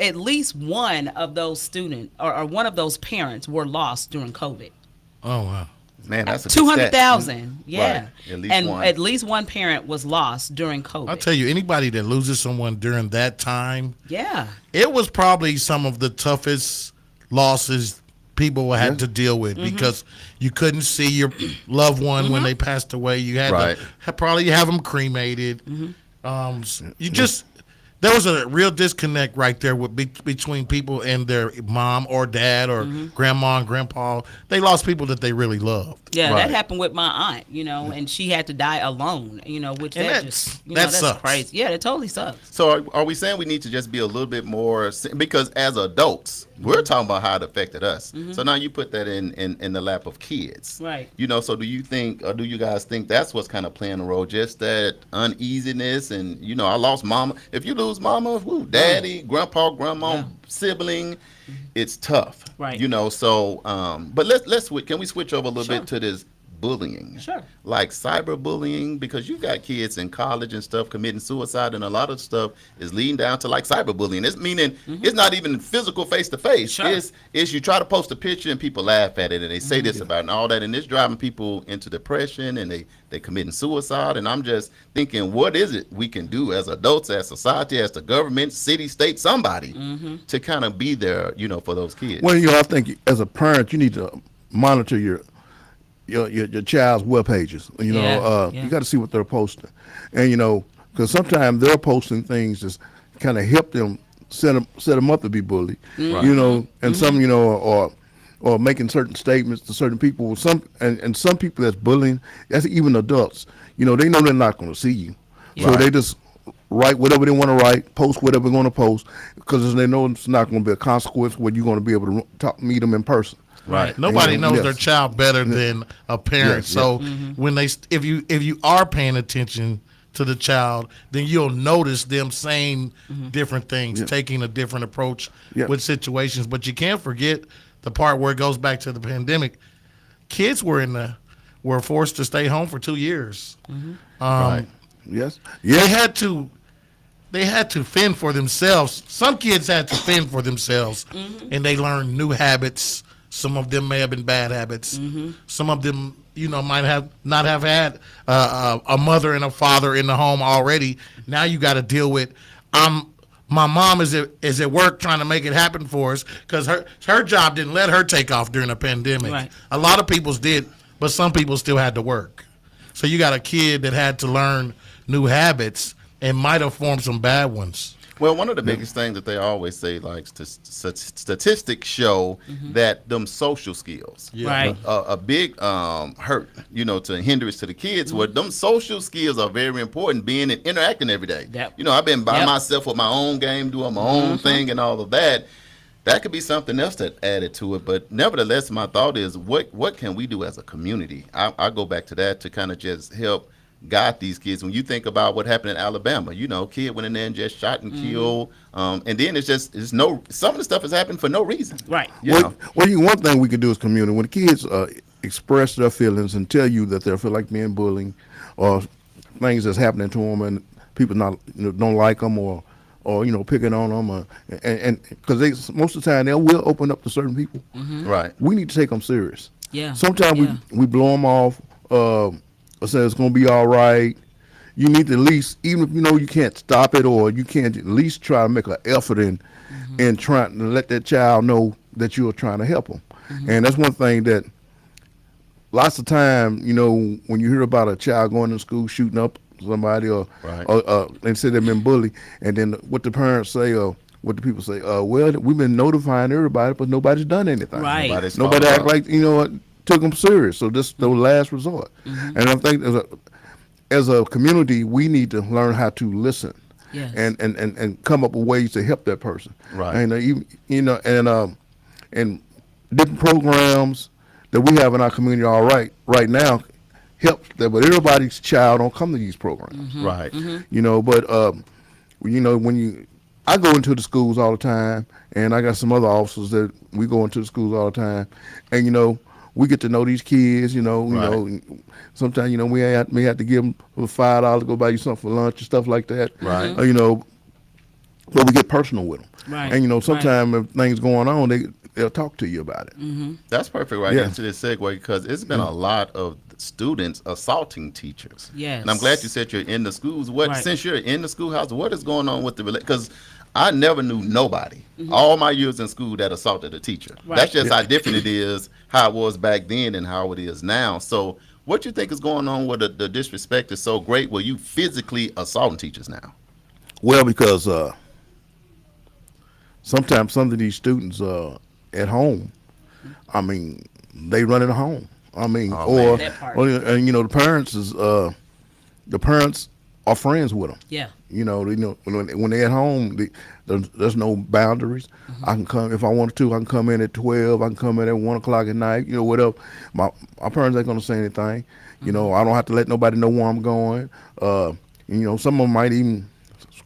C: at least one of those students or one of those parents were lost during COVID.
F: Oh, wow.
D: Man, that's a
C: 200,000, yeah.
D: Right.
C: At least one parent was lost during COVID.
F: I'll tell you, anybody that loses someone during that time,
C: yeah,
F: it was probably some of the toughest losses people had to deal with, because you couldn't see your loved one when they passed away. You had to probably have them cremated. There was a real disconnect right there between people and their mom or dad or grandma and grandpa. They lost people that they really loved.
C: Yeah, that happened with my aunt, and she had to die alone, which that's
F: sucks.
C: Crazy. Yeah, that totally sucks.
D: So are we saying we need to just be a little bit more, because as adults, we're talking about how it affected us. So now you put that in the lap of kids.
C: Right.
D: So do you think, or do you guys think that's what's kind of playing a role, just that uneasiness and, I lost mama. If you lose mama, daddy, grandpa, grandma, sibling, it's tough.
C: Right.
D: So, but let's can we switch over a little bit to this bullying?
C: Sure.
D: Like cyberbullying, because you got kids in college and stuff committing suicide, and a lot of stuff is leading down to like cyberbullying. It's meaning it's not even physical face to face. It's you try to post a picture and people laugh at it and they say this about it and all that, and it's driving people into depression and they committing suicide. And I'm just thinking, what is it we can do as adults, as society, as the government, city, state, somebody to kind of be there, for those kids?
H: Well, I think as a parent, you need to monitor your child's web pages. You got to see what they're posting, and because sometimes they're posting things that kind of help them set them up to be bullied. And some or making certain statements to certain people. Some people that's bullying, that's even adults. They know they're not going to see you, so they just write whatever they want to write, post whatever they're going to post, because they know it's not going to be a consequence where you're going to be able to meet them in person.
F: Right. Nobody knows their child better than a parent. So when if you are paying attention to the child, then you'll notice them saying different things, taking a different approach with situations. But you can't forget the part where it goes back to the pandemic. Kids were forced to stay home for 2 years.
H: Right. Yes.
F: They had to fend for themselves. Some kids had to fend for themselves, and they learned new habits. Some of them may have been bad habits. Some of them, might not have had a mother and a father in the home already. Now you got to deal with, my mom is at work trying to make it happen for us, because her job didn't let her take off during the pandemic.
C: Right.
F: A lot of people's did, but some people still had to work. So you got a kid that had to learn new habits and might have formed some bad ones.
D: Well, one of the biggest things that they always say, like statistics show that them social skills,
C: Right.
D: a big hurt, to hindrance to the kids. Where them social skills are very important, being and interacting every day.
C: Yep.
D: I've been by myself with my own game, doing my own thing, and all of that. That could be something else that added to it. But nevertheless, my thought is, what can we do as a community? I go back to that to kind of just help guide these kids. When you think about what happened in Alabama, kid went in there and just shot and killed, and then some of the stuff has happened for no reason.
C: Right.
H: One thing we could do as community, when the kids express their feelings and tell you that they feel like being bullied or things that's happening to them, and people don't like them or picking on them, and because most of the time they will open up to certain people.
D: Right.
H: We need to take them serious.
C: Yeah.
H: Sometimes we blow them off. Or say it's going to be all right. You need to at least, even if you can't stop it, or you can't at least try to make an effort in trying to let that child know that you're trying to help them. And that's one thing that lots of time, when you hear about a child going to school shooting up somebody or they say they've been bullied, and then what the parents say, what do people say? Well, we've been notifying everybody, but nobody's done anything.
I: Right.
H: Nobody act like took them serious. So this is the last resort. And I think as a community, we need to learn how to listen.
I: Yes.
H: And come up with ways to help that person.
D: Right.
H: And and different programs that we have in our community right now help that, but everybody's child don't come to these programs.
D: Right.
H: But I go into the schools all the time, and I got some other officers that we go into the schools all the time, and we get to know these kids. Sometimes we may have to give them $5 to go buy you something for lunch and stuff like that.
D: Right.
H: But we get personal with them.
I: Right.
H: And sometimes if things going on, they'll talk to you about it.
D: That's perfect right into this segue, because it's been a lot of students assaulting teachers.
I: Yes.
D: And I'm glad you said you're in the schools.
I: Right.
D: Since you're in the schoolhouse, what is going on with because I never knew nobody all my years in school that assaulted a teacher.
I: Right.
D: That's just how different it is, how it was back then and how it is now. So what you think is going on where the disrespect is so great where you physically assaulting teachers now?
H: Well, because sometimes some of these students at home, they run it home. The parents are friends with them.
I: Yeah.
H: When they're at home, there's no boundaries. I can come if I wanted to. I can come in at 12. I can come in at 1 o'clock at night. Whatever. My parents ain't gonna say anything. I don't have to let nobody know where I'm going. Some of them might even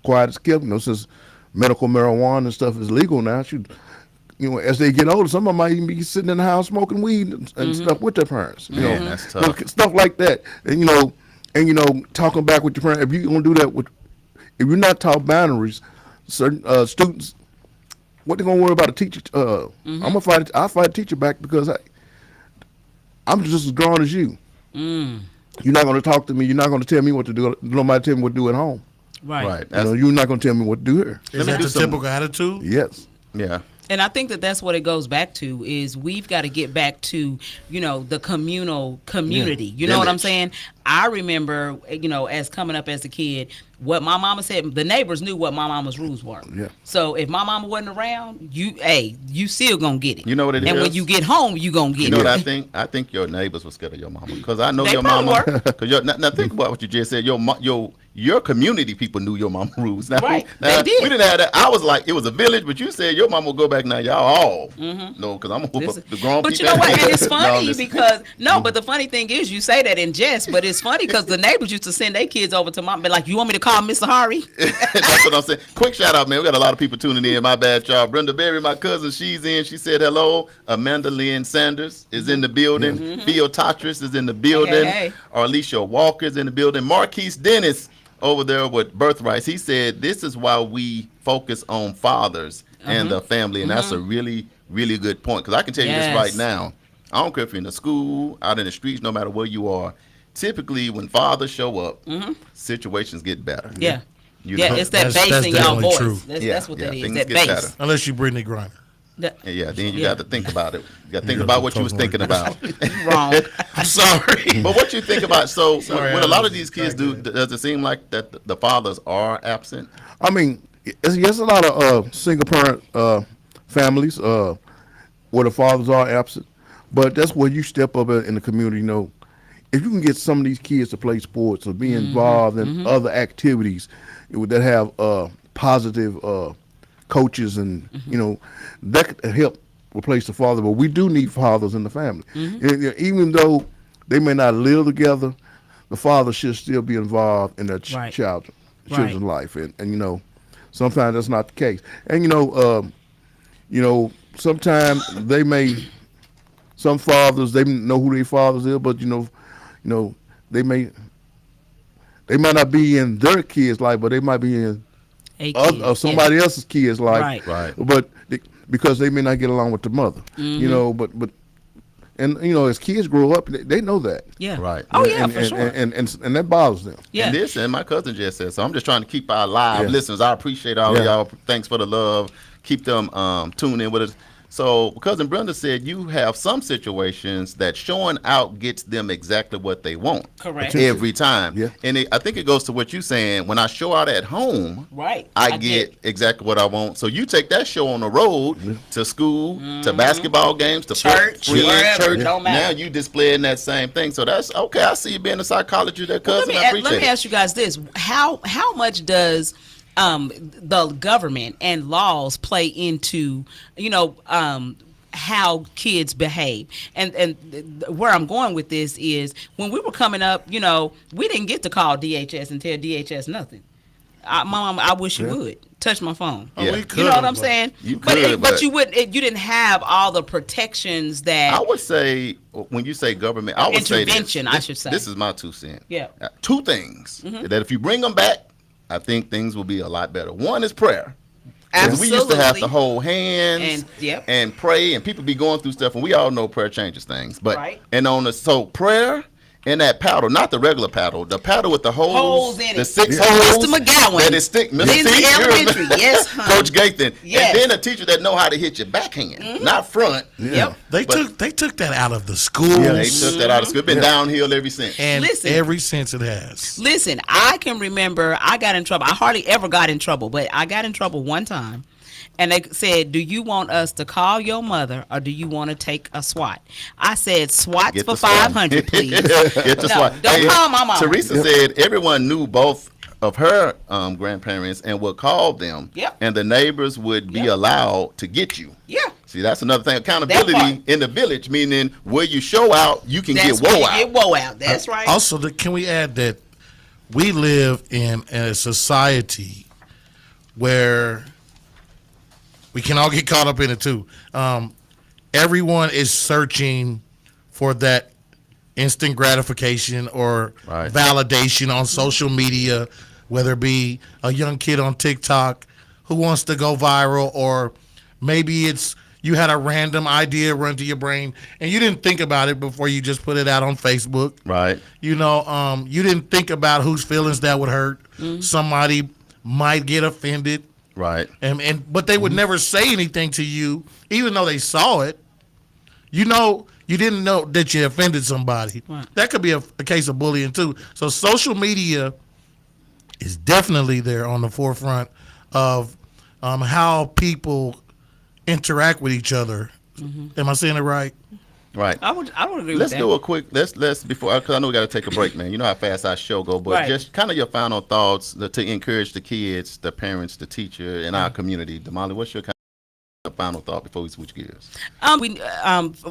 H: quiet as kept. Since medical marijuana and stuff is legal now, as they get older, some of them might even be sitting in the house smoking weed and stuff with their parents.
D: That's tough.
H: Stuff like that. And talking back with your parents. If you're gonna do that if you're not taught boundaries, certain students, what they gonna worry about a teacher? I'll fight a teacher back because I'm just as grown as you. You're not gonna talk to me. You're not gonna tell me what to do. Nobody tell me what to do at home.
I: Right.
H: You're not gonna tell me what to do here.
F: Is that the typical attitude?
H: Yes.
D: Yeah.
I: And I think that's what it goes back to is we've got to get back to, the communal community. You know what I'm saying? I remember, as coming up as a kid, what my mama said, the neighbors knew what my mama's rules were.
H: Yeah.
I: So if my mama wasn't around, you still gonna get it.
D: You know what it is?
I: And when you get home, you gonna get it.
D: You know what I think? I think your neighbors were scared of your mama, because I know
I: They
D: your
I: probably
D: mama. Now think about what you just said. Your community people knew your mama rules. Now,
I: Right.
D: Now,
I: They did.
D: We didn't have that. I was like, it was a village, but you said your mama will go back now. Y'all all no, because I'm gonna whoop up the grown people.
I: But you know what? And it's funny
D: listen.
I: because but the funny thing is, you say that in jest, but it's funny because the neighbors used to send their kids over to mom, be like, "You want me to call Mr. Hari?"
D: That's what I'm saying. Quick shout out, man. We got a lot of people tuning in. My bad, y'all. Brenda Berry, my cousin, she's in. She said hello. Amanda Lynn Sanders is in the building. Theo Tatris is in the building.
I: Hey.
D: Alicia Walker is in the building. Marquise Dennis over there with Birthrights. He said this is why we focus on fathers and the family, and that's a really, really good point. Because I can tell you this right now. I don't care if you're in the school, out in the streets, no matter where you are. Typically, when fathers show up, situations get better.
I: Yeah.
D: You know?
I: It's that
F: That's
I: bass in your
F: definitely
I: voice.
F: true.
I: That's what that is.
D: things
I: That
D: get
I: bass.
D: better.
F: Unless you Brittany Griner.
D: Yeah, then you got to think about it. You got to think about what you was thinking about.
I: Wrong.
F: I'm sorry.
D: But what you think about, so
F: Sorry,
D: when a
F: I
D: lot of
F: was
D: these kids do, does it seem like that the fathers are absent?
H: Yes, a lot of single parent families where the fathers are absent, but that's where you step up in the community. If you can get some of these kids to play sports or be involved in other activities that have positive coaches, and that could help replace the father. But we do need fathers in the family. Even though they may not live together, the father should still be involved in their children's life, and sometimes that's not the case. And sometimes some fathers, they know who their fathers is, but they might not be in their kid's life, but they might be in somebody else's kid's life.
D: Right.
H: But because they may not get along with the mother, but as kids grow up, they know that.
I: Yeah.
D: Right.
I: Oh yeah, for sure.
H: And that bothers them.
I: Yeah.
D: And my cousin just said, so I'm just trying to keep our live listeners. I appreciate all of y'all. Thanks for the love. Keep them tuned in with us. So Cousin Brenda said you have some situations that showing out gets them exactly what they want.
I: Correct.
D: Every time.
H: Yeah.
D: And I think it goes to what you're saying. When I show out at home,
I: Right.
D: I get exactly what I want. So you take that show on the road to school, to basketball games, to
I: Church, wherever,
D: church.
I: don't matter.
D: Now you displaying that same thing. So that's okay. I see you being a psychologist there, cousin. I appreciate
I: Let me
D: it.
I: ask you guys this: how much does the government and laws play into how kids behave? And where I'm going with this is when we were coming up, we didn't get to call DHS and tell DHS nothing. Mom, I wish you would touch my phone.
D: Yeah.
F: We
I: You
F: could,
I: know what I'm saying?
D: You could,
I: but you wouldn't. You didn't have all the protections that.
D: I would say when you say government, I would say
I: Intervention, I should say.
D: This is my 2 cents.
I: Yeah.
D: Two things that if you bring them back, I think things will be a lot better. One is prayer. 'Cause we used to have to hold hands and pray, and people be going through stuff, and we all know prayer changes things. But
I: Right.
D: and so prayer and that paddle, not the regular paddle, the paddle with the holes
I: in
D: the
I: it.
D: 6
I: Mr.
D: holes.
I: McGowan.
D: That is stick.
I: Lindsay
D: C,
I: Elementary. Yes, honey.
D: Coach Gathan.
I: Yes.
D: And then a teacher that know how to hit your backhand, not front.
I: Yep.
F: They took that out of the schools.
D: Yeah, they took that out of school. It's been downhill ever since.
F: And
I: Listen.
F: every since it has.
I: Listen, I can remember I got in trouble. I hardly ever got in trouble, but I got in trouble one time. And they said, do you want us to call your mother or do you want to take a SWAT? I said, SWATs
D: Get
I: for
D: the SWAT.
I: $500, please.
D: Get the
I: No,
D: SWAT.
I: don't call my mama.
D: Teresa said everyone knew both of her grandparents and would call them.
I: Yep.
D: And the neighbors would be allowed to get you.
I: Yeah.
D: See, that's another thing.
I: That
D: Accountability
I: part.
D: in the village, meaning where you show out, you can
I: That's
D: get woe
I: when you
D: out.
I: get woe out. That's right.
F: Also, can we add that we live in a society where we can all get caught up in it too. Everyone is searching for that instant gratification or
D: Right.
F: validation on social media, whether it be a young kid on TikTok who wants to go viral, or maybe it's you had a random idea run to your brain and you didn't think about it before you just put it out on Facebook.
D: Right.
F: You didn't think about whose feelings that would hurt. Somebody might get offended.
D: Right.
F: But they would never say anything to you, even though they saw it. You didn't know that you offended somebody.
I: Right.
F: That could be a case of bullying too. So social media is definitely there on the forefront of how people interact with each other. Am I saying it right?
D: Right.
I: I would agree
D: Let's
I: with that.
D: do a quick. Let's before because I know we got to take a break, man. You know how fast our show go, but
I: Right.
D: just kind of your final thoughts to encourage the kids, the parents, the teacher, and our community. Damali, what's your final thought before we switch gears?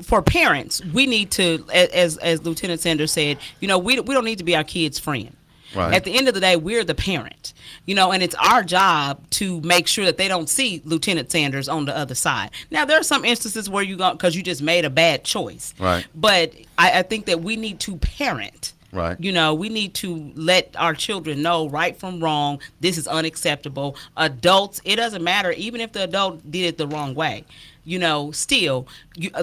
I: For parents, we need to, as Lieutenant Sanders said, we don't need to be our kids' friend.
D: Right.
I: At the end of the day, we're the parent, and it's our job to make sure that they don't see Lieutenant Sanders on the other side. Now, there are some instances where because you just made a bad choice.
D: Right.
I: But I think that we need to parent.
D: Right.
I: We need to let our children know right from wrong. This is unacceptable. Adults, it doesn't matter, even if the adult did it the wrong way. Still,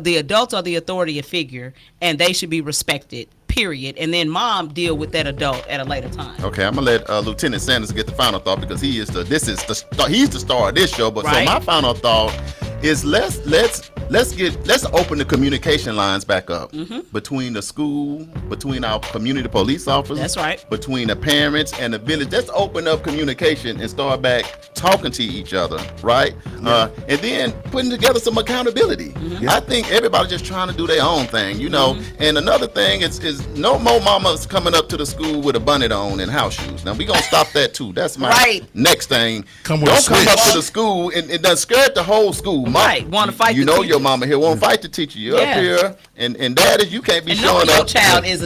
I: the adults are the authority figure, and they should be respected. Period. And then mom deal with that adult at a later time.
D: Okay, I'm gonna let Lieutenant Sanders get the final thought because he's the star of this show. But
I: Right.
D: so my final thought is let's open the communication lines back up between the school, between our community police officers.
I: That's right.
D: Between the parents and the village. Let's open up communication and start back talking to each other, right? And then putting together some accountability. I think everybody's just trying to do their own thing, And another thing is no more mamas coming up to the school with a bonnet on and house shoes. Now we gonna stop that too. That's my
I: Right.
D: next thing.
F: Come with
D: Don't
F: a
D: come up
F: switch.
D: to the school and done scared the whole school.
I: Right. Wanna fight
D: You
I: the
D: know your
I: teachers.
D: mama here won't fight the teacher. You're
I: Yeah.
D: up here and daddy, you can't be
I: And knowing
D: showing
I: your
D: up.
I: child is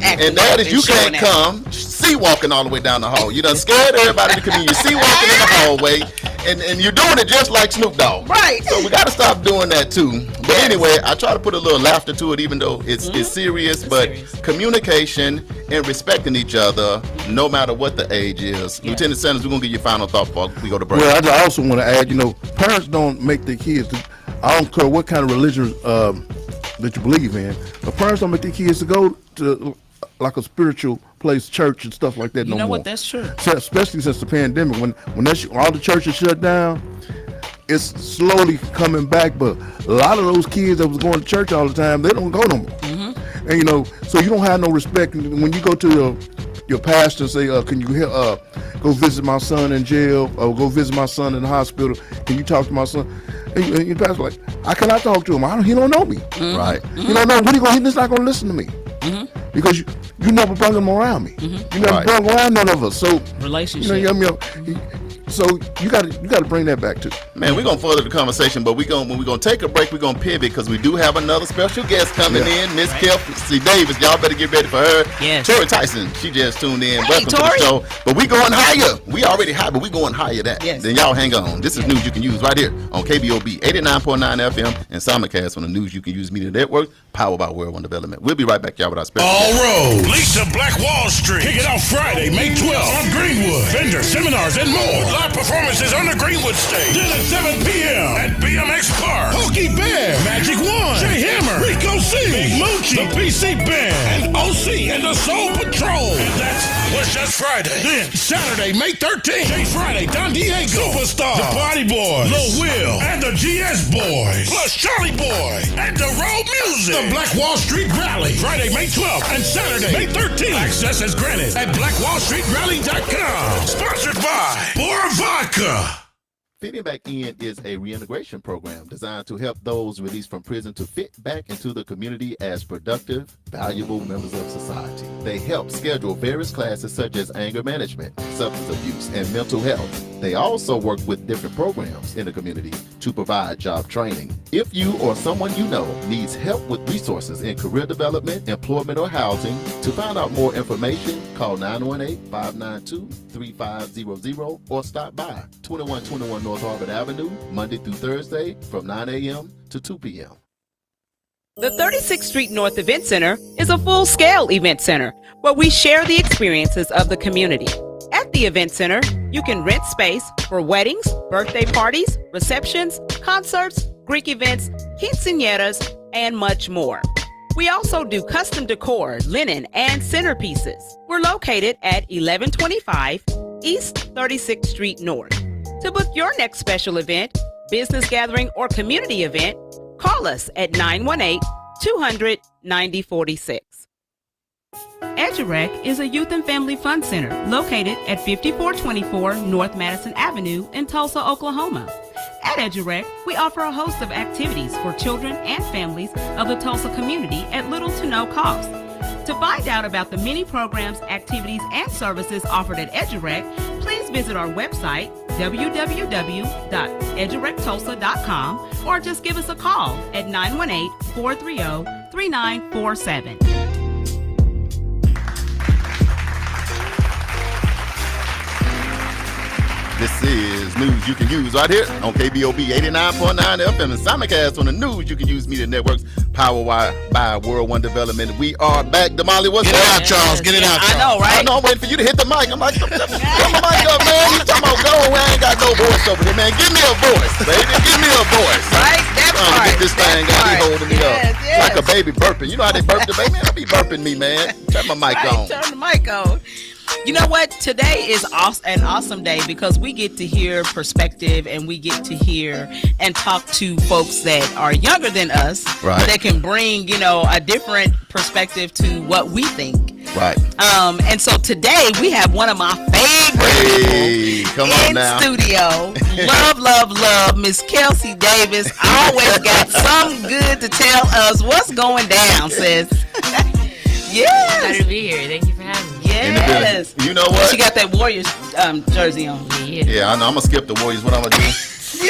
I: acting.
D: And that
I: up
D: is, you
I: showing
D: can't
I: out.
D: come see walking all the way down the hall. You done scared everybody in the community. You see walking in the hallway, and you're doing it just like Snoop Dogg.
I: Right.
D: So we got to stop doing that too. But anyway, I try to put a little laughter to it, even though it's serious. But
I: serious.
D: communication and respecting each other, no matter what the age is. Lieutenant Sanders, we're gonna get your final thought before we go to break.
H: Well, I also want to add, parents don't make their kids. I don't care what kind of religion that you believe in, but parents don't make their kids to go to like a spiritual place, church and stuff like that no more.
I: You know what? That's true.
H: So, especially since the pandemic, when all the churches shut down, it's slowly coming back, but a lot of those kids that was going to church all the time, they don't go no more. Mm-hmm. And you know, so you don't have no respect when you go to your pastor and say, can you go visit my son in jail, or go visit my son in the hospital? Can you talk to my son? And your pastor like, I cannot talk to him. He don't know me.
I: Mm-hmm.
D: Right.
H: You don't know. What are you going? He's not going to listen to me. Mm-hmm. Because you never brought him around me. Mm-hmm. You never brought around none of us. So
I: relationship.
H: You know, so you got to bring that back too.
D: Man, we're gonna further the conversation, but when we're gonna take a break, we're gonna pivot because we do have another special guest coming in, Miss Kelsey Davis. Y'all better get ready for her.
I: Yes.
D: Tori Tyson, she just tuned in.
I: Hey,
D: Welcome
I: Tori.
D: to the show. But we going higher. We already high, but we going higher that.
I: Yes.
D: Then y'all hang on. This is news you can use right here on KBOB 89.9 FM and simulcast on the News You Can Use Media Network, powered by World One Development. We'll be right back, y'all, with our special
A: All
D: guest.
A: roads lead to Black Wall Street. Kick it off Friday, May 12th on Greenwood. Vendors, seminars, and more. Live performances on the Greenwood stage. Then at 7 p.m. at BMX Park. Pokey Bear, Magic One, Jay Hammer, Rico C, Big Moochie, the PC Band, and OC and the Soul Patrol. And that was just Friday. Then Saturday, May 13th. Jay Friday, Don Diego, Superstar, the Party Boys, Lil Will, and the GS Boys, plus Charlie Boy, and the Road Music. The Black Wall Street Rally, Friday, May 12th, and Saturday, May 13th. Access is granted at blackwallstreetrally.com. Sponsored by Bora Vodka.
E: Fitting Back In is a reintegration program designed to help those released from prison to fit back into the community as productive, valuable members of society. They help schedule various classes such as anger management, substance abuse, and mental health. They also work with different programs in the community to provide job training. If you or someone you know needs help with resources in career development, employment, or housing, to find out more information, call 918-592-3500 or stop by 2121 North Harvard Avenue, Monday through Thursday from 9 a.m. to 2 p.m.
C: The 36th Street North Event Center is a full-scale event center where we share the experiences of the community. At the event center, you can rent space for weddings, birthday parties, receptions, concerts, Greek events, quinceañeras, and much more. We also do custom decor, linen, and centerpieces. We're located at 1125 East 36th Street North. To book your next special event, business gathering, or community event, call us at 918-200-9046. EduRec is a youth and family fun center located at 5424 North Madison Avenue in Tulsa, Oklahoma. At EduRec, we offer a host of activities for children and families of the Tulsa community at little to no cost. To find out about the many programs, activities, and services offered at EduRec, please visit our website, www.edurectulsa.com, or just give us a call at 918-430-3947.
D: This is News You Can Use right here on KBOB 89.9 FM and simulcast on the News You Can Use Media Networks, powered by World One Development. We are back. Damali, what's
F: Get it
D: up?
F: out, Charles. Get it out, Charles.
I: I know, right?
D: I know, I'm waiting for you to hit the mic. I'm like, turn the mic up, man. You talking about going where I ain't got no voice over there, man. Give me a voice, baby. Give me a voice.
I: Right? That
D: Trying to
I: part.
D: get this thing got me holding me up.
I: Yes.
D: Like a baby burping. You know how they burp the baby? Man, I be burping me, man. Turn my mic on.
I: Turn the mic on. You know what? Today is an awesome day because we get to hear perspective and we get to hear and talk to folks that are younger than us,
D: Right.
I: that can bring, a different perspective to what we think.
D: Right.
I: And so today we have one of my favorite
D: Hey,
I: people
D: come on
I: in
D: now.
I: studio. Love, Miss Kelsey Davis. Always got something good to tell us. What's going down, sis? Yes.
J: Glad to be here. Thank you for having me.
I: Yes.
D: You know what?
I: She got that Warriors jersey on.
D: Yeah, I know. I'm going to skip the Warriors. What I'm going to do?
I: You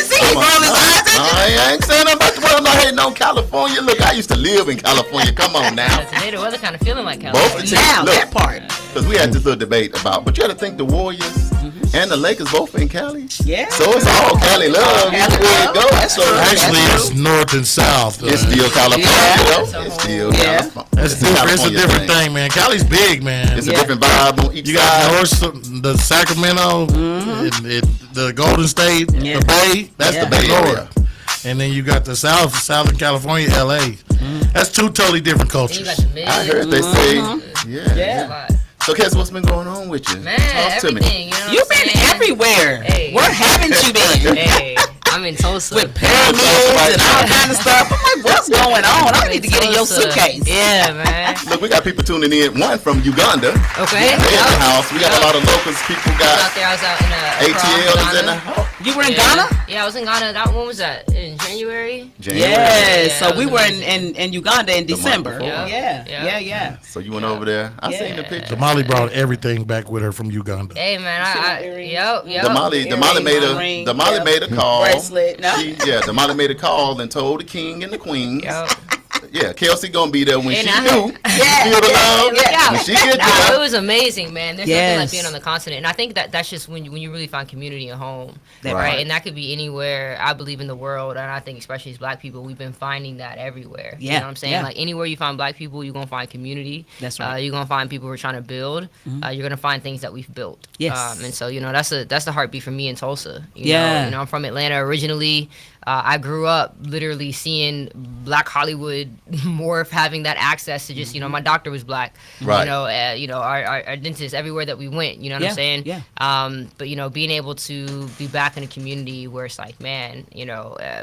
I: see he roll his eyes at you?
D: I ain't saying nothing about the world. I'm not hating on California. Look, I used to live in California. Come on now.
J: Today the weather kind of feeling like
D: Both
J: California.
D: the teams.
I: Now,
D: Look,
I: that part.
D: because we had this little debate about, but you got to think the Warriors and the Lakers both in Cali.
I: Yeah.
D: So it's all Cali love.
I: Cali
D: Either way it
I: love.
D: goes.
I: That's
D: So
I: true.
F: Actually,
I: That's
F: it's north and south.
D: it's still California.
I: Yeah.
D: though. It's still
I: Yeah.
D: California.
F: It's
D: a
F: different. It's a
D: California
F: different thing, man. Cali's big, man.
D: It's a different vibe on each
F: You got
D: side.
F: the Sacramento, the Golden State,
I: Yeah.
F: the Bay. That's
I: Yeah.
F: the Bay
D: Area.
F: Area. And then you got the Southern California, LA. That's two totally different
J: Then you
F: cultures.
J: got the mid.
D: I heard they say, yeah.
I: Yeah.
D: So, Cass, what's been going on with you?
J: Man,
D: Talk to me.
J: everything. You know
I: You've
J: what I'm
I: been
J: saying?
I: everywhere.
J: Hey.
I: Where haven't you been?
J: Hey, I'm in Tulsa.
I: with pyramids and all kind of stuff. I'm like, what's going on? I need to get in your
J: Tulsa.
I: suitcase.
J: Yeah, man.
D: Look, we got people tuning in. One from Uganda.
J: Okay.
D: They're in the house. We got a lot of locals. People
J: Out
D: got
J: there, I was out in
D: ATL is in the
J: Ghana.
D: house.
I: You were in Ghana?
J: Yeah, I was in Ghana. When was that? In January?
I: Yes.
J: Yeah,
I: So
J: that
I: we
J: was
I: were
J: amazing.
I: in Uganda in December.
D: before.
I: Yeah.
D: So you went over there. I seen the picture.
F: Damali brought everything back with her from Uganda.
J: Hey, man. Yep.
D: Damali
I: ring,
D: made a call.
I: Bracelet, no?
D: Damali made a call and told the king and the queen.
J: Yep.
D: Yeah, Kelsey gonna be there when
J: And
D: she
J: I-
D: do. Feel the love.
J: Yeah.
D: When she get
J: No, it
D: there.
J: was amazing, man. There's nothing
I: Yes.
J: like being on the continent, and I think that's just when you really find community at home,
I: That
J: right?
D: right.
J: And that could be anywhere. I believe in the world, and I think especially as Black people, we've been finding that everywhere. You
I: Yeah,
J: know what I'm saying?
I: yeah.
J: Like anywhere you find Black people, you're gonna find community.
I: That's right.
J: You're gonna find people who are trying to build. You're gonna find things that we've built.
I: Yes.
J: And so that's the heartbeat for me in Tulsa.
I: Yeah.
J: I'm from Atlanta originally. I grew up literally seeing Black Hollywood morph, having that access to just, my doctor was Black.
D: Right.
J: Our dentist everywhere that we went, you know what I'm saying?
I: Yeah.
J: But, being able to be back in a community where it's like, man,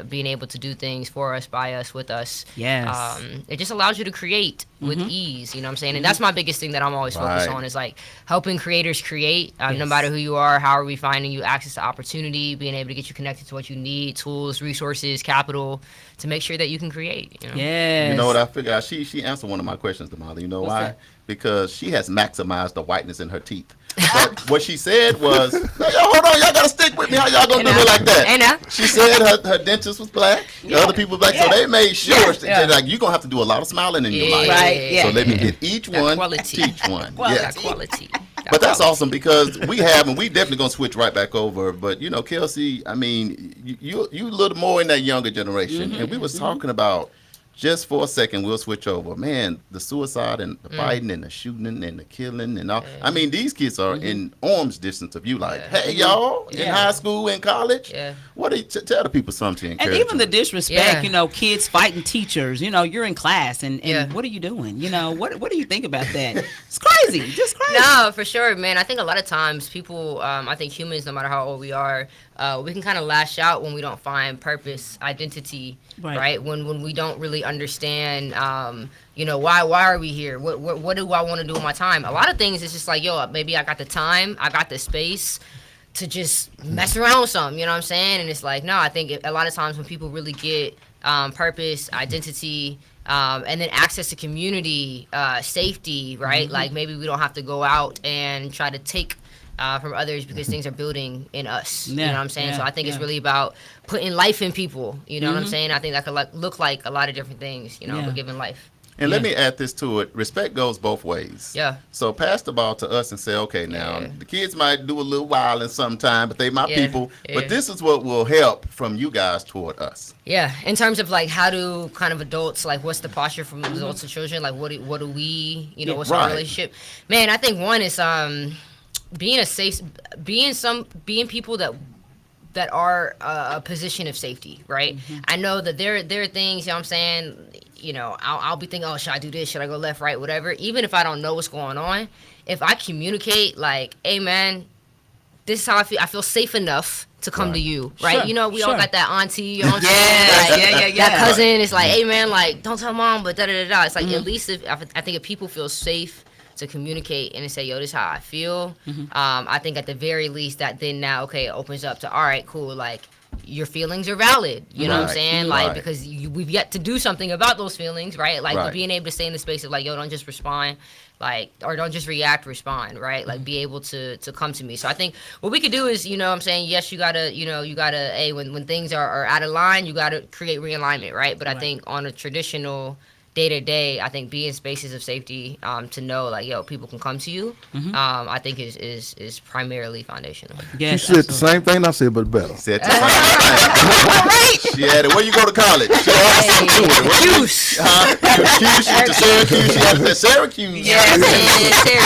J: being able to do things for us, by us, with us.
I: Yes.
J: It just allows you to create with ease, you know what I'm saying? And that's my biggest thing that I'm always focused
D: Right.
J: on is like helping creators create, no
I: Yes.
J: matter who you are, how are we finding you access to opportunity, being able to get you connected to what you need, tools, resources, capital, to make sure that you can create.
I: Yes.
D: You know what I figured out? She answered one of my questions, Damali. You know why?
I: that?
D: Because she has maximized the whiteness in her teeth. But what she said was, "Yo, hold on, y'all gotta stick with me. How y'all gonna do me like that?"
J: Hey, now.
D: She said her dentist was Black, the other people Black, so they made sure like you're gonna have to do a lot of smiling in your life.
I: Right, yeah.
D: So let me get each one,
J: quality.
D: teach one.
I: Quality.
D: Yes.
J: Quality.
D: But that's awesome because we have, and we definitely gonna switch right back over. But Kelsey, I mean, you a little more in that younger generation, and we was talking about. Just for a second, we'll switch over. Man, the suicide and the fighting and the shooting and the killing and all. I mean, these kids are in arm's distance of you. Like, hey, y'all, in high school and college.
J: Yeah.
D: What do you tell the people something to encourage
I: And even the
D: them?
I: disrespect,
J: Yeah.
I: kids fighting teachers. You're in class, and
J: Yeah.
I: what are you doing? What do you think about that? It's crazy, just crazy.
J: No, for sure, man. I think a lot of times people, I think humans, no matter how old we are, we can kind of lash out when we don't find purpose, identity, right? When we don't really understand, why are we here? What do I want to do with my time? A lot of things, it's just like, maybe I got the time, I got the space to just mess around with something, you know what I'm saying? And it's like, no, I think a lot of times when people really get purpose, identity, and then access to community, safety, right? Like maybe we don't have to go out and try to take from others because things are building in us. You know what I'm saying? So I think it's really about putting life in people. You know what I'm saying? I think that could look like a lot of different things, but giving life.
D: And let me add this to it. Respect goes both ways.
J: Yeah.
D: So pass the ball to us and say, okay, now the kids might do a little wilding sometime, but they my people. But this is what will help from you guys toward us.
J: Yeah, in terms of like how do kind of adults, like what's the posture from adults to children? Like what do we, what's our relationship? Man, I think one is being people that are a position of safety, right? I know that there are things, you know what I'm saying, I'll be thinking, oh, should I do this? Should I go left, right, whatever? Even if I don't know what's going on, if I communicate like, hey, man, this is how I feel safe enough to come to you, right?
I: Sure,
J: We all got that auntie, you know what I'm saying?
I: Yeah.
J: That cousin is like, hey, man, like, don't tell mom, but da-da-da-da. It's like, at least I think if people feel safe to communicate and to say, yo, this is how I feel, I think at the very least that then now, okay, it opens up to, all right, cool, like, your feelings are valid, you know what I'm saying? Like, because we've yet to do something about those feelings, right? Like, but being able to stay in the space of like, yo, don't just respond, like, or don't just react, respond, right? Like, be able to come to me. So I think what we could do is, you know what I'm saying, yes, you gotta, hey, when things are out of line, you gotta create realignment, right? But I think on a traditional day-to-day, I think be in spaces of safety, to know like, yo, people can come to you, I think is primarily foundational.
I: Yes,
H: She said the same thing I said, but better.
D: Said to She had it. Where you go to college? She had something to it.
J: Use.
D: She went to Syracuse. She had that Syracuse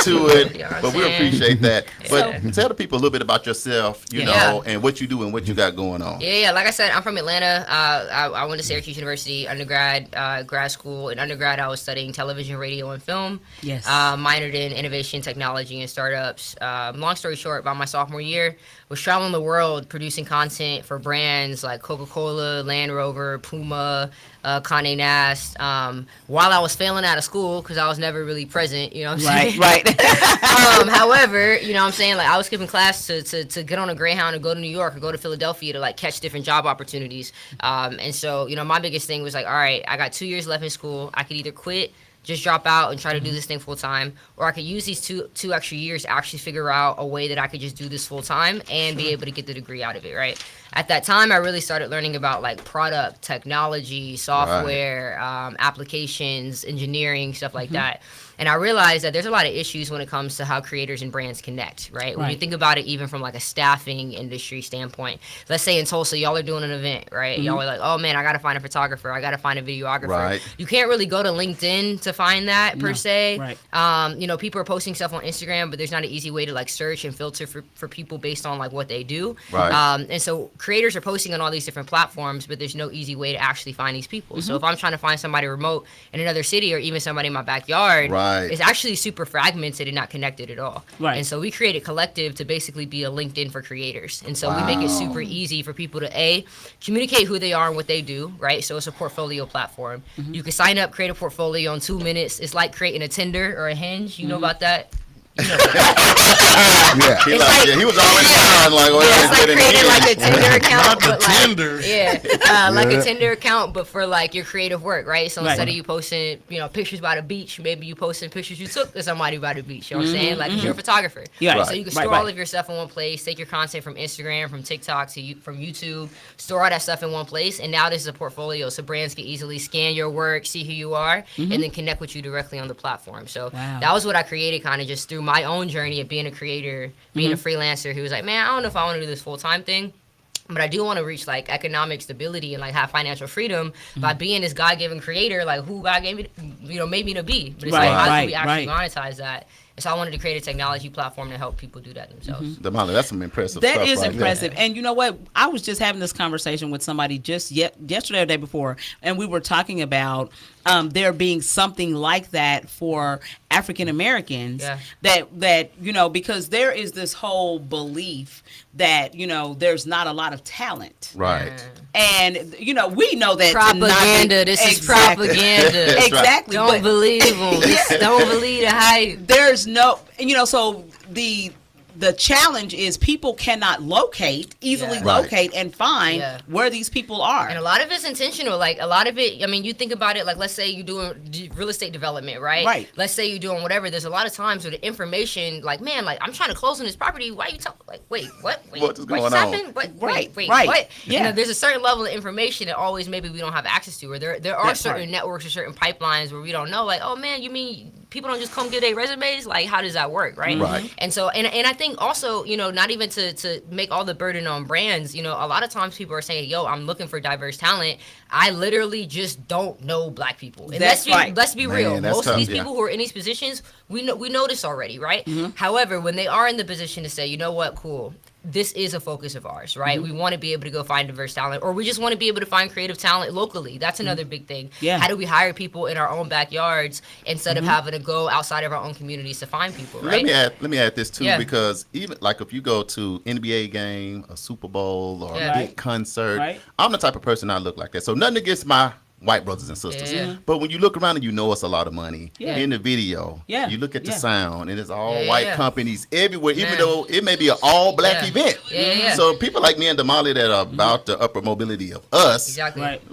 D: to it.
J: You know what I'm
D: But we
J: saying?
D: appreciate that. But tell the people a little bit about yourself, and what you do and what you got going on.
J: Yeah. Like I said, I'm from Atlanta. I went to Syracuse University, undergrad, grad school, in undergrad, I was studying television, radio, and film.
I: Yes.
J: Minored in innovation, technology, and startups. Long story short, by my sophomore year, was traveling the world producing content for brands like Coca-Cola, Land Rover, Puma, Condé Nast, while I was failing out of school because I was never really present, you know what I'm saying?
I: Right.
J: However, you know what I'm saying? Like, I was skipping class to get on a Greyhound and go to New York or go to Philadelphia to, like, catch different job opportunities. And so, you know, my biggest thing was like, all right, I got 2 years left in school. I could either quit, just drop out and try to do this thing full time, or I could use these two extra years to actually figure out a way that I could just do this full time and be able to get the degree out of it, right? At that time, I really started learning about like product, technology, software, applications, engineering, stuff like that. And I realized that there's a lot of issues when it comes to how creators and brands connect, right? When you think about it, even from like a staffing industry standpoint, let's say in Tulsa, y'all are doing an event, right? Y'all are like, oh man, I got to find a photographer. I got to find a videographer.
D: Right.
J: You can't really go to LinkedIn to find that per se.
I: Right.
J: You know, people are posting stuff on Instagram, but there's not an easy way to like search and filter for people based on like what they do.
D: Right.
J: And so creators are posting on all these different platforms, but there's no easy way to actually find these people. So if I'm trying to find somebody remote in another city or even somebody in my backyard, it's actually super fragmented and not connected at all.
I: Right.
J: And so we created Collective to basically be a LinkedIn for creators. And so we make it super easy for people to communicate who they are and what they do, right? So it's a portfolio platform. You can sign up, create a portfolio in 2 minutes. It's like creating a Tinder or a Hinge. You know about that? You know,
D: he was already on like,
J: it's like creating like a Tinder account,
F: Not the
J: but like,
F: Tinder.
J: like a Tinder account, but for like your creative work, right? So instead of you posting, you know, pictures by the beach, maybe you posting pictures you took of somebody by the beach. You know what I'm saying? Like, 'cause you're a photographer, so you can store all of your stuff in one place, take your content from Instagram, from TikTok, from YouTube, store all that stuff in one place, and now this is a portfolio, so brands can easily scan your work, see who you are, and then connect with you directly on the platform. So that was what I created, kind of just through my own journey of being a creator, being a freelancer who was like, man, I don't know if I want to do this full-time thing, but I do want to reach like economic stability and like have financial freedom by being this God-given creator, like who God gave me, you know, made me to be. But it's like, how can we actually monetize that? And so I wanted to create a technology platform to help people do that themselves.
D: Damali, that's some impressive stuff.
I: That is
D: right
I: impressive.
D: there.
I: And you know what? I was just having this conversation with somebody just yesterday or the day before, and we were talking about there being something like that for African Americans that, you know, because there is this whole belief that, you know, there's not a lot of talent.
D: Right.
I: And, you know, we know that
J: Propaganda. This is propaganda.
I: Exactly.
J: Don't believe them. Don't believe the hype.
I: There's no, you know, so the challenge is people cannot easily locate and find where these people are.
J: And a lot of it's intentional. Like a lot of it, I mean, you think about it, like let's say you're doing real estate development, right?
I: Right.
J: Let's say you're doing whatever. There's a lot of times where the information, like, man, like I'm trying to close on this property. Why are you talking? Like, wait, what? Wait,
D: what's going on?
J: Happened? Wait,
I: right.
J: what?
I: Yeah.
J: You know, there's a certain level of information that always maybe we don't have access to, or there are certain networks or certain pipelines where we don't know. Like, oh man, you mean people don't just come give their resumes? Like, how does that work, right?
D: Right.
J: And so, and I think also, you know, not even to make all the burden on brands, you know, a lot of times people are saying, yo, I'm looking for diverse talent. I literally just don't know black people. And let's be real. Most of these people who are in these positions, we know this already, right? However, when they are in the position to say, you know what, cool, this is a focus of ours, right? We want to be able to go find diverse talent, or we just want to be able to find creative talent locally. That's another big thing.
I: Yeah.
J: How do we hire people in our own backyards instead of having to go outside of our own communities to find people, right?
D: Let me add this too, because even like if you go to NBA game, a Super Bowl, or a big concert, I'm the type of person I look like that. So nothing against my white brothers and sisters. But when you look around and you know it's a lot of money in the video, you look at the sound and it's all white companies everywhere, even though it may be an all black event. So people like me and Damali that are about the upper mobility of us,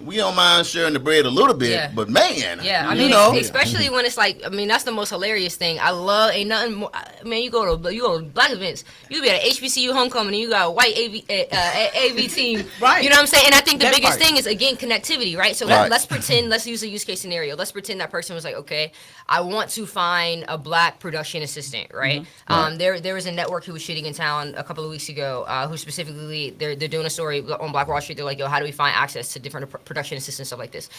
D: we don't mind sharing the bread a little bit, but man,
J: I mean,
D: you know,
J: especially when it's like, I mean, that's the most hilarious thing. I love, ain't nothing more, man, you go to black events, you be at an HBCU homecoming and you got a white AV team, you know what I'm saying? And I think the biggest thing is, again, connectivity, right? So let's pretend, let's use a use case scenario. Let's pretend that person was like, okay, I want to find a black production assistant, right? There was a network who was shooting in town a couple of weeks ago, who specifically, they're doing a story on Black Wall Street. They're like, yo, how do we find access to different production assistants, stuff like this?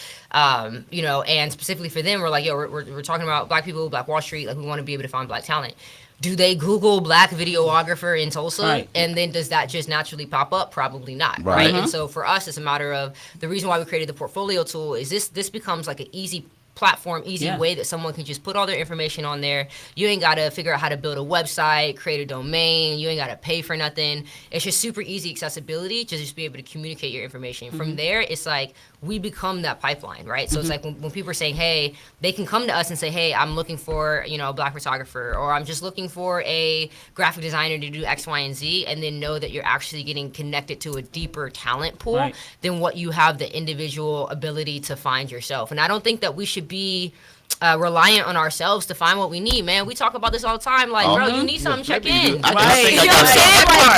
J: You know, and specifically for them, we're like, yo, we're talking about black people, Black Wall Street, like we want to be able to find black talent. Do they Google black videographer in Tulsa? And then does that just naturally pop up? Probably not, right? And so for us, it's a matter of, the reason why we created the portfolio tool is this becomes like an easy platform, easy way that someone can just put all their information on there. You ain't got to figure out how to build a website, create a domain. You ain't got to pay for nothing. It's just super easy accessibility to just be able to communicate your information. From there, it's like we become that pipeline, right? So it's like when people are saying, hey, they can come to us and say, hey, I'm looking for, you know, a Black photographer, or I'm just looking for a graphic designer to do X, Y, and Z, and then know that you're actually getting connected to a deeper talent pool than what you have the individual ability to find yourself. And I don't think that we should be reliant on ourselves to find what we need, man. We talk about this all the time. Like, bro, you need something, check in. You know what I'm saying?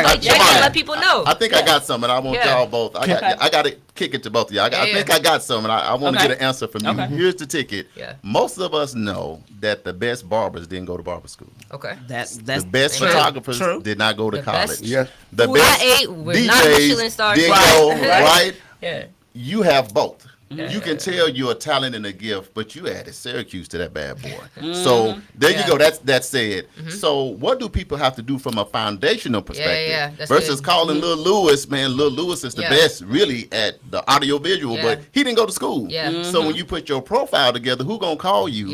J: Like, check in, let people know.
D: I think I got something. I want y'all both. I got to kick it to both of y'all. I think I got something. I want to get an answer from you. Here's the ticket. Most of us know that the best barbers didn't go to barber school.
I: That's
D: the best photographers did not go to college.
J: The best DJs
D: didn't go, right? You have both. You can tell you're a talent and a gift, but you added Syracuse to that bad boy. So there you go. That's said. So what do people have to do from a foundational perspective versus calling Lil Lewis? Man, Lil Lewis is the best really at the audio visual, but he didn't go to school. So when you put your profile together, who gonna call you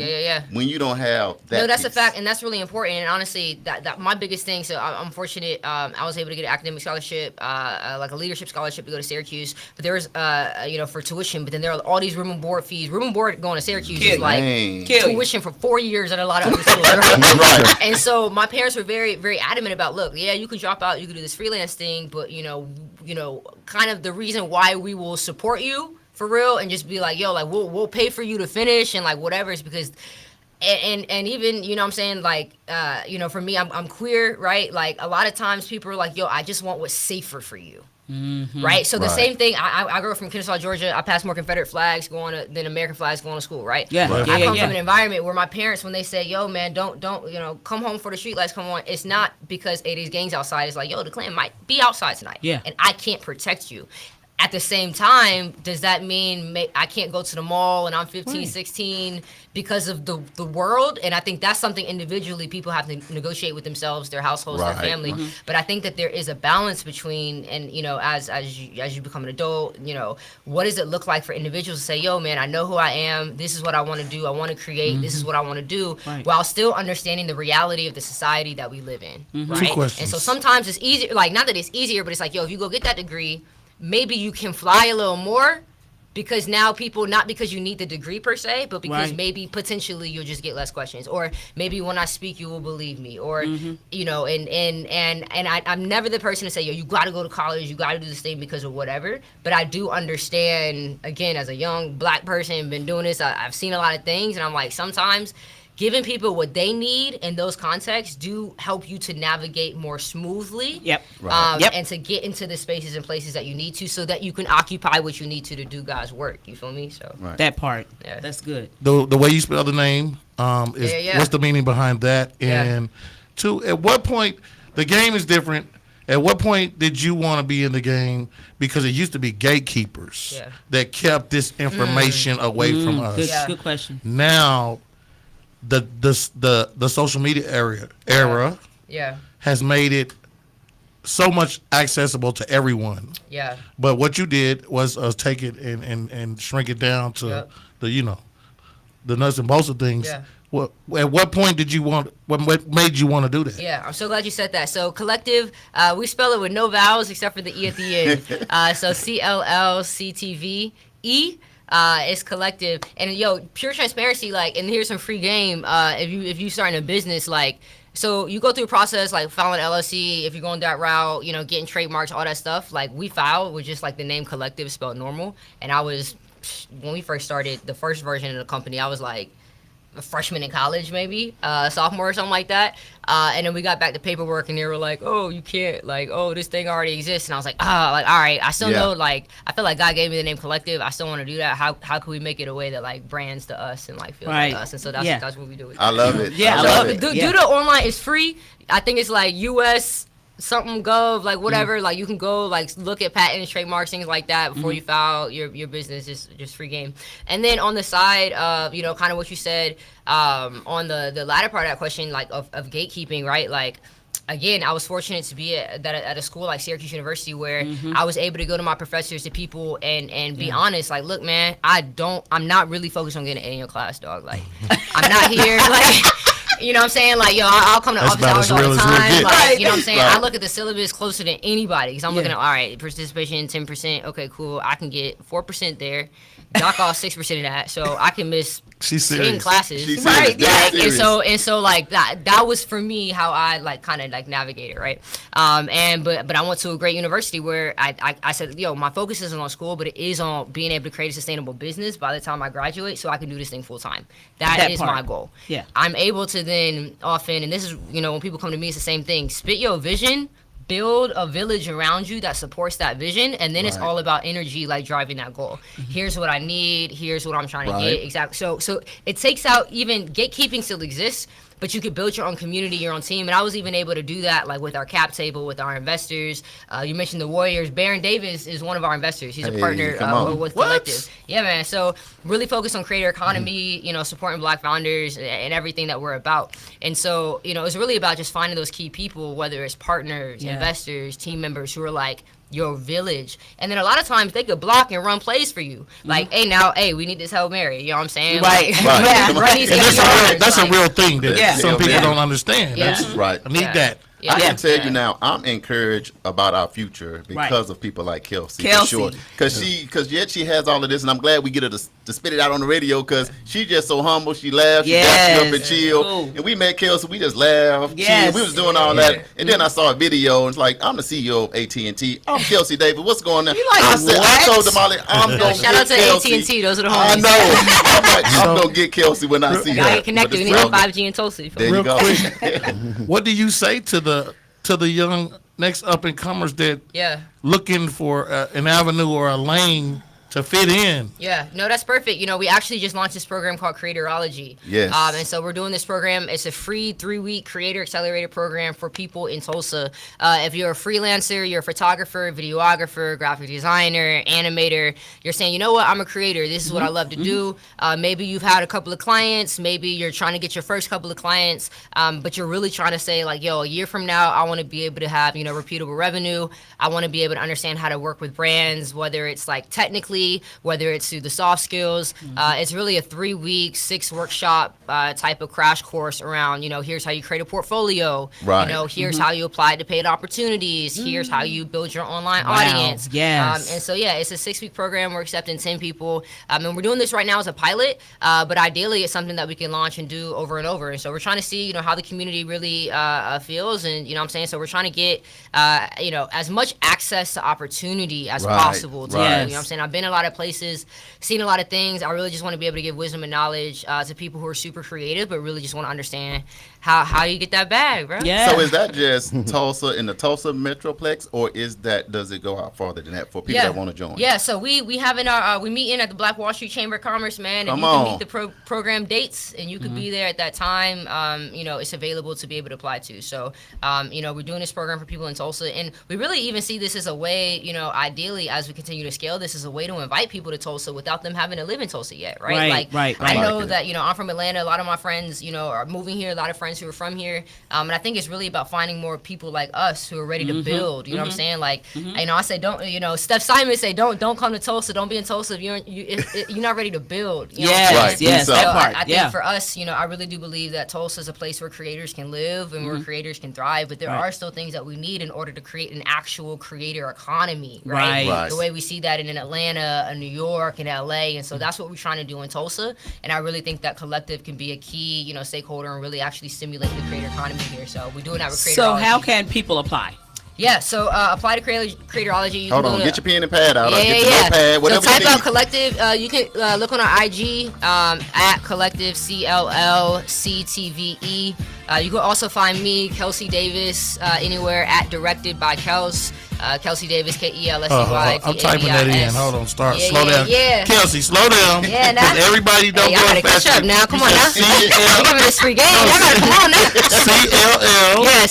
D: when you don't have that?
J: No, that's
D: piece?
J: a fact, and that's really important. And honestly, that my biggest thing. So I'm fortunate. I was able to get an academic scholarship, like a leadership scholarship, to go to Syracuse. But there was, for tuition. But then there are all these room and board fees. Room and board going to Syracuse is like tuition for 4 years at a lot of other schools. Right? And so my parents were very, very adamant about, look, you can drop out, you can do this freelance thing, but you know, kind of the reason why we will support you for real and just be like, yo, like we'll pay for you to finish and like whatever is because. And even, you know what I'm saying, like, for me, I'm queer, right? Like, a lot of times people are like, yo, I just want what's safer for you. Right? So the same thing, I grew up from Kennesaw, Georgia. I passed more Confederate flags than American flags going to school, right? I come from an environment where my parents, when they say, yo, man, don't, come home for the street lights come on, it's not because these gangs outside. It's like, yo, the Klan might be outside tonight. And I can't protect you. At the same time, does that mean I can't go to the mall and I'm 15, 16 because of the world? And I think that's something individually people have to negotiate with themselves, their households, their family. But I think that there is a balance between, and as you become an adult, what does it look like for individuals to say, yo, man, I know who I am. This is what I want to do. I want to create. This is what I want to do, while still understanding the reality of the society that we live in. Right?
F: 2 questions.
J: And so sometimes it's easier, like not that it's easier, but it's like, yo, if you go get that degree, maybe you can fly a little more because now people, not because you need the degree per se, but because maybe potentially you'll just get less questions, or maybe when I speak you will believe me, or and I'm never the person to say, yo, you got to go to college, you got to do this thing because of whatever. But I do understand, again, as a young Black person, been doing this, I've seen a lot of things, and I'm like, sometimes giving people what they need in those contexts do help you to navigate more smoothly. And to get into the spaces and places that you need to, so that you can occupy what you need to do God's work. You feel me? So
I: that part, that's good.
F: The way you spell the name is what's the meaning behind that? And 2, at what point the game is different? At what point did you want to be in the game? Because it used to be gatekeepers that kept this information away from us.
I: Good question.
F: Now, the social media era has made it so much accessible to everyone. But what you did was take it and shrink it down to the nuts and bolts of things. At what point did you want? What made you want to do that?
J: I'm so glad you said that. So collective, we spell it with no vowels except for the E at the end. So CLLCTVE. It's collective, and pure transparency. Like, and here's some free game. If you starting a business, like, so you go through a process like filing an LLC. If you're going that route, getting trademarks, all that stuff. Like, we filed with just like the name collective spelled normal. And when we first started the first version of the company, I was like a freshman in college, maybe sophomore or something like that. And then we got back to paperwork, and they were like, "Oh, you can't, like, oh, this thing already exists." And I was like, all right, I still know, like, I feel like God gave me the name Collective. I still want to do that. How can we make it a way that like brands to us and like feels like us? And so that's what we do.
D: I love it.
J: I love it. Do the online. It's free. I think it's like US something gov, like whatever, like you can go like look at patents, trademarks, things like that before you file your business. Just free game. And then on the side of kind of what you said on the latter part of that question, like of gatekeeping, right? Like again, I was fortunate to be at a school like Syracuse University where I was able to go to my professors, to people, and be honest. Like, look, man, I'm not really focused on getting an A in your class, dog. Like, I'm not here, like. You know what I'm saying? Like, yo, I'll come to office hours all the time. Like, you know what I'm saying? I look at the syllabus closer than anybody because I'm looking at, all right, participation 10%. Okay, cool. I can get 4% there. Knock off 6% of that, so I can miss 10 classes.
D: She's
J: right?
D: serious.
J: And so like that was for me how I like kind of like navigated, right? But I went to a great university where I said, yo, my focus isn't on school, but it is on being able to create a sustainable business by the time I graduate, so I can do this thing full time. That is my goal. Yeah, I'm able to then often, and this is, you know, when people come to me, it's the same thing. Spit your vision. Build a village around you that supports that vision, and then it's all about energy, like driving that goal. Here's what I need. Here's what I'm trying to get. Exactly. So it takes out, even gatekeeping still exists, but you could build your own community, your own team. And I was even able to do that, like with our cap table, with our investors. You mentioned the Warriors. Baron Davis is one of our investors. He's a partner with Collective. Yeah, man. So really focused on creator economy, you know, supporting Black founders and everything that we're about. And so, you know, it's really about just finding those key people, whether it's partners, investors, team members who are like your village. And then a lot of times they could block and run plays for you. Like, hey, we need this Hail Mary. You know what I'm saying?
I: Right.
J: Like,
F: that's a real thing that some people don't understand. That's
D: right.
F: I need that.
D: I can tell you now, I'm encouraged about our future because of people like Kelsey. For sure. Because yet she has all of this, and I'm glad we get her to spit it out on the radio because she's just so humble. She laughs, she got you up and chill. Cool. And we met Kelsey, we just laughed, chill. We was doing all that. And then I saw a video, and it's like, I'm the CEO of AT&T. I'm Kelsey Davis. What's going on? I told Damali, I'm going to
J: shout out to AT&T. Those are the homies.
D: I know. I'm going to get Kelsey when I see her.
J: Get connected. We need 5G in Tulsa.
D: There you go.
F: What do you say to the young next up and comers that looking for an avenue or a lane to fit in?
J: Yeah, no, that's perfect. You know, we actually just launched this program called Creatorology. Yes. And so we're doing this program. It's a free 3-week creator accelerator program for people in Tulsa. If you're a freelancer, you're a photographer, videographer, graphic designer, animator, you're saying, you know what, I'm a creator. This is what I love to do. Maybe you've had a couple of clients. Maybe you're trying to get your first couple of clients, but you're really trying to say like, yo, a year from now, I want to be able to have, you know, repeatable revenue. I want to be able to understand how to work with brands, whether it's like technically, whether it's through the soft skills. It's really a 3-week, 6-workshop type of crash course around, you know, here's how you create a portfolio. Right. You know, here's how you apply to paid opportunities. Here's how you build your online audience. Yes. And so, yeah, it's a 6-week program. We're accepting 10 people. And we're doing this right now as a pilot, but ideally it's something that we can launch and do over and over. And so we're trying to see, you know, how the community really feels. And, you know what I'm saying? So we're trying to get, you know, as much access to opportunity as possible. You know what I'm saying? I've been a lot of places, seen a lot of things. I really just want to be able to give wisdom and knowledge to people who are super creative, but really just want to understand how you get that bag, bro.
D: Yeah. So is that just Tulsa in the Tulsa Metroplex, or does it go out farther than that for people that want to join?
J: Yeah. So we have we meet in at the Black Wall Street Chamber of Commerce, man, and you can meet the program dates, and you could be there at that time. You know, it's available to be able to apply to. So, you know, we're doing this program for people in Tulsa, and we really even see this as a way, you know, ideally as we continue to scale this, as a way to invite people to Tulsa without them having to live in Tulsa yet, right? I know that, you know, I'm from Atlanta. A lot of my friends, you know, are moving here. A lot of friends who are from here, and I think it's really about finding more people like us who are ready to build. You know what I'm saying? Like, you know, I say don't. You know, Steph Simon say don't come to Tulsa. Don't be in Tulsa if you're not ready to build. You know
I: yes,
J: so
I: that part.
J: I think for us, you know, I really do believe that Tulsa is a place where creators can live and where creators can thrive. But there are still things that we need in order to create an actual creator economy, right? The way we see that in Atlanta, New York, and LA, and so that's what we're trying to do in Tulsa. And I really think that Collective can be a key, you know, stakeholder and really actually stimulate the creator economy here. So we're doing that with Creatorology.
I: So how can people apply?
J: Yeah, so apply to Creatorology.
D: Hold on, get your pen and pad out. Get your notepad, whatever
J: so type
D: you need.
J: out Collective. You can look on our IG at Collective, CLLCTVE. You can also find me, Kelsey Davis, anywhere at Directed by Kels. Kelsey Davis, KELSEY.
F: I'm typing that in. Hold on, slow down.
J: Yeah.
F: Kelsey, slow down.
J: Yeah, now.
F: Everybody don't
J: go
F: fast.
J: Gotta catch up now. Come on now. I'm giving this free game. Y'all gotta come on now. CLL. Yeah,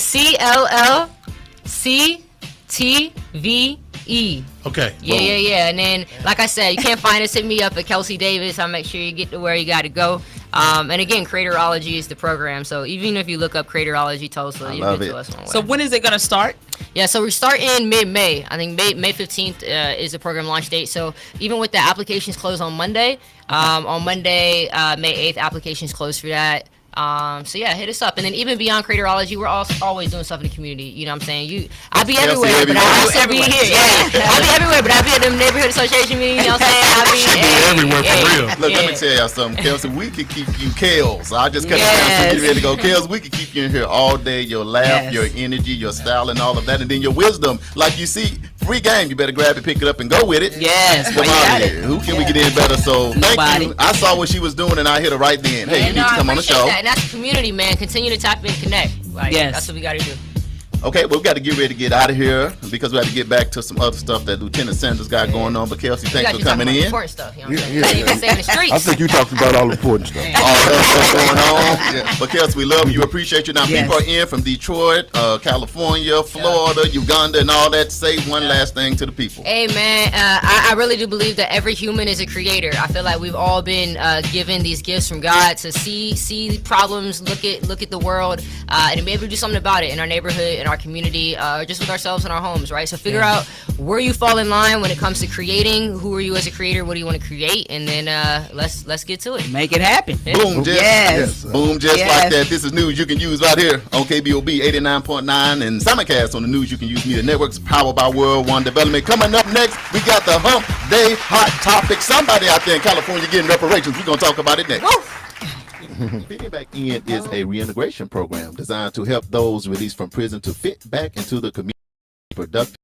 J: CLLCTVE. E.
F: Okay.
J: Yeah. And then, like I said, you can't find us, hit me up at Kelsey Davis. I'll make sure you get to where you got to go. And again, Creatorology is the program. So even if you look up Creatorology Tulsa, you'll get to us one way.
I: So when is it going to start?
J: Yeah, so we're starting mid-May. I think May 15th is the program launch date. So even with the applications close on Monday, on Monday, May 8th, applications close for that. So yeah, hit us up. And then even beyond Creatorology, we're always doing stuff in the community. You know what I'm saying? I'll be everywhere, but I'll also be here. Yeah. I'll be everywhere, but I'll be at the neighborhood association meeting. You know what I'm saying? I'll be
F: everywhere for real.
D: Look, let me tell y'all something, Kelsey. We could keep you, Kels. I just cut it down so you ready to go. Kels, we could keep you in here all day. Your laugh, your energy, your style, and all of that. And then your wisdom. Like you see, free game. You better grab it, pick it up, and go with it.
I: Yes.
D: Come on here. Who can we get in better? So thank you. I saw what she was doing, and I hit her right then. Hey, you need to come on the show.
J: And that's the community, man. Continue to tap in, connect. Like, that's what we got to do.
D: Okay, well, we've got to get ready to get out of here because we have to get back to some other stuff that Lieutenant Sanders got going on. But Kelsey, thanks for coming in.
J: Important stuff, you know what I'm saying? You can say in the streets.
H: I think you talked about all the important stuff.
D: All that stuff going on. Yeah. But Kelsey, we love you, appreciate you. Now, people are in from Detroit, California, Florida, Uganda, and all that. Say one last thing to the people.
J: Hey, man, I really do believe that every human is a creator. I feel like we've all been given these gifts from God to see problems, look at the world, and be able to do something about it in our neighborhood, in our community, just with ourselves and our homes, right? So figure out where you fall in line when it comes to creating. Who are you as a creator? What do you want to create? And then let's get to it.
I: Make it happen.
D: Boom, just boom, just like that. This is news you can use right here on KBOB 89.9 and simulcast on the News You Can Use Media Networks, powered by World One Development. Coming up next, we got the Hump Day Hot Topic. Somebody out there in California getting reparations. We're going to talk about it next.
E: Fitting Back In is a reintegration program designed to help those released from prison to fit back into the community productive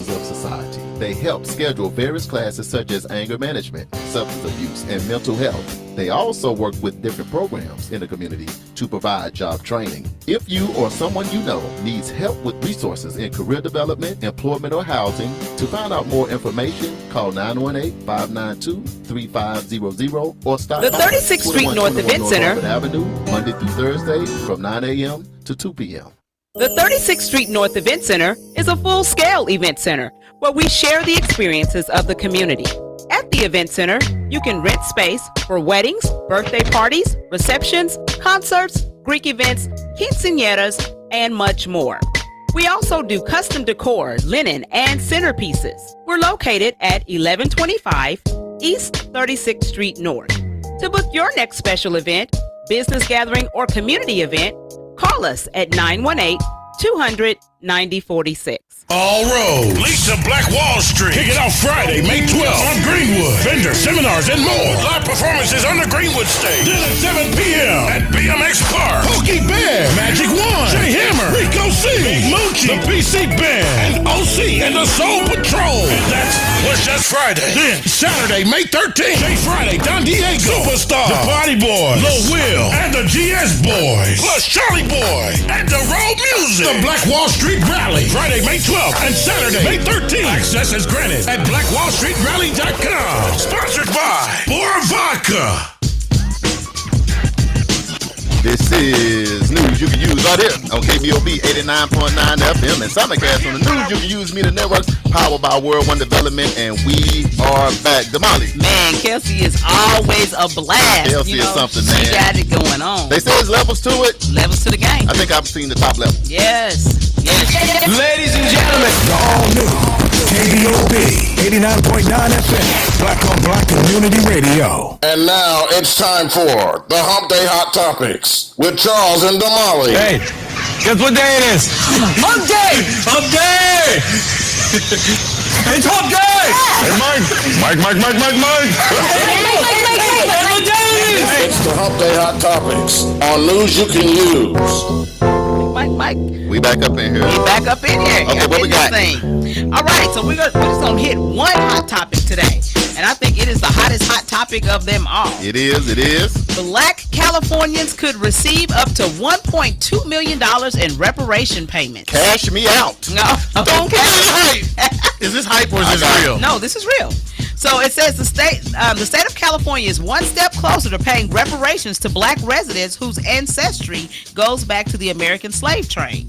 E: of society. They help schedule various classes such as anger management, substance abuse, and mental health. They also work with different programs in the community to provide job training. If you or someone you know needs help with resources in career development, employment, or housing, to find out more information, call 918-592-3500 or stop
C: The
E: by
C: 36th Street North Event Center.
E: North Avenue, Monday through Thursday from 9 a.m. to 2 p.m.
C: The 36th Street North Event Center is a full-scale event center where we share the experiences of the community. At the event center, you can rent space for weddings, birthday parties, receptions, concerts, Greek events, quinceañeras, and much more. We also do custom decor, linen, and centerpieces. We're located at 1125 East 36th Street North. To book your next special event, business gathering, or community event, call us at 918-200-9046.
A: All roads lead to Black Wall Street. Kick it off Friday, May 12th on Greenwood. Vendor seminars and more. Live performances on the Greenwood stage. Then at 7 p.m. at BMX Park. Pokey Bear, Magic One, Jay Hammer, Rico C, Big Moochie, the PC Band, and OC and the Soul Patrol. And that's just Friday. Then Saturday, May 13th. Jay Friday, Don Diego, Superstar, the Body Boys, Lil Will, and the GS Boys. Plus Charlie Boy and the Road Music. The Black Wall Street Rally. Friday, May 12th. And Saturday, May 13th. Access is granted at blackwallstreetrally.com. Sponsored by Bora Vodka.
D: This is News You Can Use right here on KBOB 89.9 FM and simulcast on the News You Can Use Media Networks, powered by World One Development, and we are back. Damali.
I: Man, Kelsey is always a blast.
D: Kelsey is something, man.
I: She got it going on.
D: They say there's levels to it.
I: Levels to the game.
D: I think I've seen the top level.
I: Yes.
K: Ladies and gentlemen, all new KBOB 89.9 FM, Black on Black Community Radio.
G: And now it's time for the Hump Day Hot Topics with Charles and Damali.
K: Hey, guess what day it is? Hump Day! Hump Day! It's Hump Day! Hey, Mike!
G: It's the Hump Day Hot Topics on News You Can Use.
I: Mike.
D: We back up in here.
I: We back up in here.
D: Okay, what we got?
I: All right, so we're just going to hit one hot topic today. And I think it is the hottest hot topic of them all.
D: It is.
I: Black Californians could receive up to $1.2 million in reparation payments.
D: Cash me out.
I: No, don't cash.
F: Is this hype or is this real?
I: No, this is real. So it says the state of California is one step closer to paying reparations to black residents whose ancestry goes back to the American slave trade.